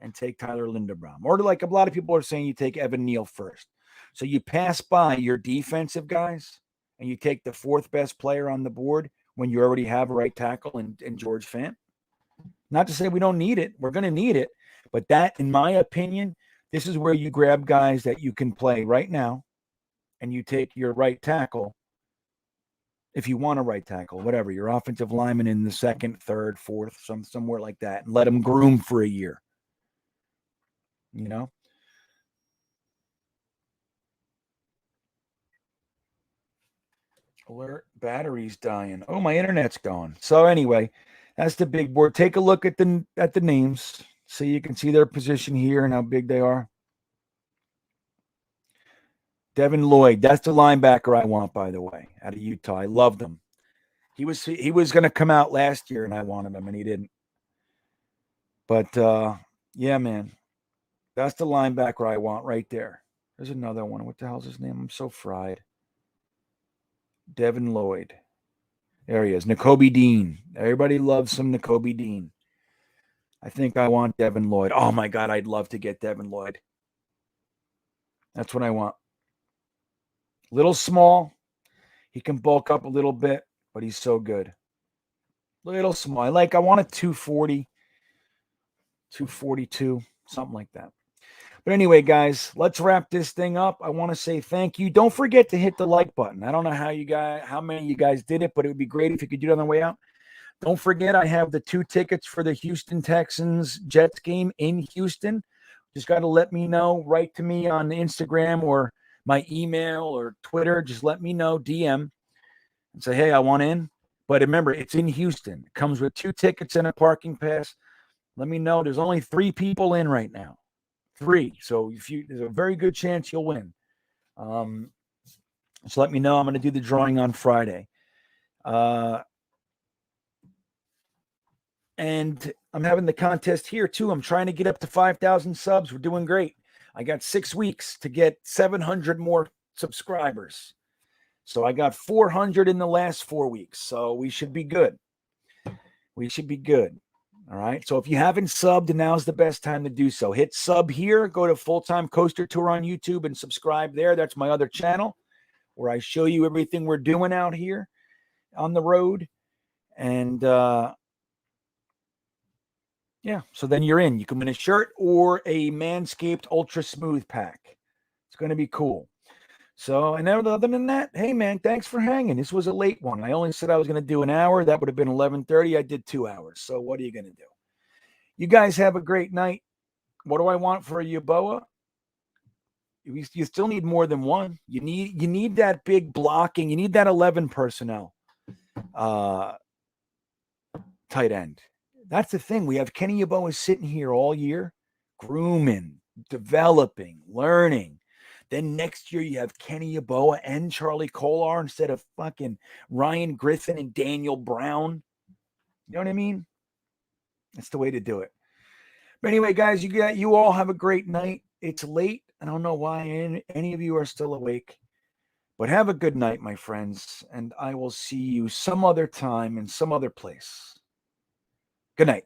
and take Tyler Linderbaum. Or like a lot of people are saying, you take Evan Neal first. So you pass by your defensive guys and you take the 4th best player on the board when you already have a right tackle in George Fant. Not to say we don't need it. We're going to need it. But that, in my opinion, this is where you grab guys that you can play right now and you take your right tackle. If you want a right tackle, whatever, your offensive lineman in the 2nd, 3rd, 4th, somewhere like that, and let them groom for a year. You know? Alert, battery's dying. Oh, my internet's gone. So anyway, that's the big board. Take a look at the names so you can see their position here and how big they are. Devin Lloyd, that's the linebacker I want, by the way, out of Utah. I loved him. He was going to come out last year, and I wanted him, and he didn't. But, yeah, man, that's the linebacker I want right there. There's another one. What the hell's his name? I'm so fried. Devin Lloyd. There he is. Nakobe Dean. Everybody loves some Nakobe Dean. I think I want Devin Lloyd. Oh, my God, I'd love to get Devin Lloyd. That's what I want. Little small. He can bulk up a little bit, but he's so good. Little small. I want a 240, 242, something like that. But anyway, guys, let's wrap this thing up. I want to say thank you. Don't forget to hit the like button. I don't know how many of you guys did it, but it would be great if you could do it on the way out. Don't forget, I have the 2 tickets for the Houston Texans Jets game in Houston. Just got to let me know. Write to me on Instagram or my email or Twitter. Just let me know, DM, and say, hey, I want in. But remember, it's in Houston. It comes with 2 tickets and a parking pass. Let me know. There's only 3 people in right now. 3. So there's a very good chance you'll win. So let me know. I'm going to do the drawing on Friday. And I'm having the contest here too. I'm trying to get up to 5,000 subs. We're doing great. I got 6 weeks to get 700 more subscribers. So I got 400 in the last 4 weeks. So we should be good. We should be good. All right. So if you haven't subbed, now's the best time to do so. Hit sub here, go to Full-Time Coaster Tour on YouTube and subscribe there. That's my other channel where I show you everything we're doing out here on the road. And yeah, so then you're in. You can win a shirt or a Manscaped Ultra Smooth pack. It's going to be cool. So, and other than that, hey, man, thanks for hanging. This was a late one. I only said I was going to do an hour. That would have been 11:30. I did 2 hours. So what are you going to do? You guys have a great night. What do I want for a Yeboah? You still need more than one. You need that big blocking. You need that 11 personnel tight end. That's the thing. We have Kenny Yeboah sitting here all year, grooming, developing, learning. Then next year you have Kenny Yeboah and Charlie Kolar instead of fucking Ryan Griffin and Daniel Brown. You know what I mean? That's the way to do it. But anyway, guys, you all have a great night. It's late. I don't know why any of you are still awake. But have a good night, my friends, and I will see you some other time in some other place. Good night.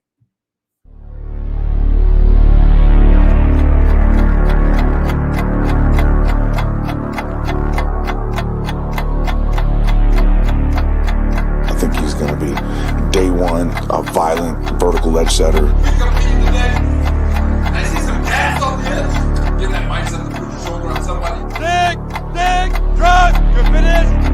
I think he's going to be day one, a violent vertical edge setter. He's gonna beat you today. I see some gas off the edge. Get that mindset to put your shoulder on somebody. Dig, drop, you're finished.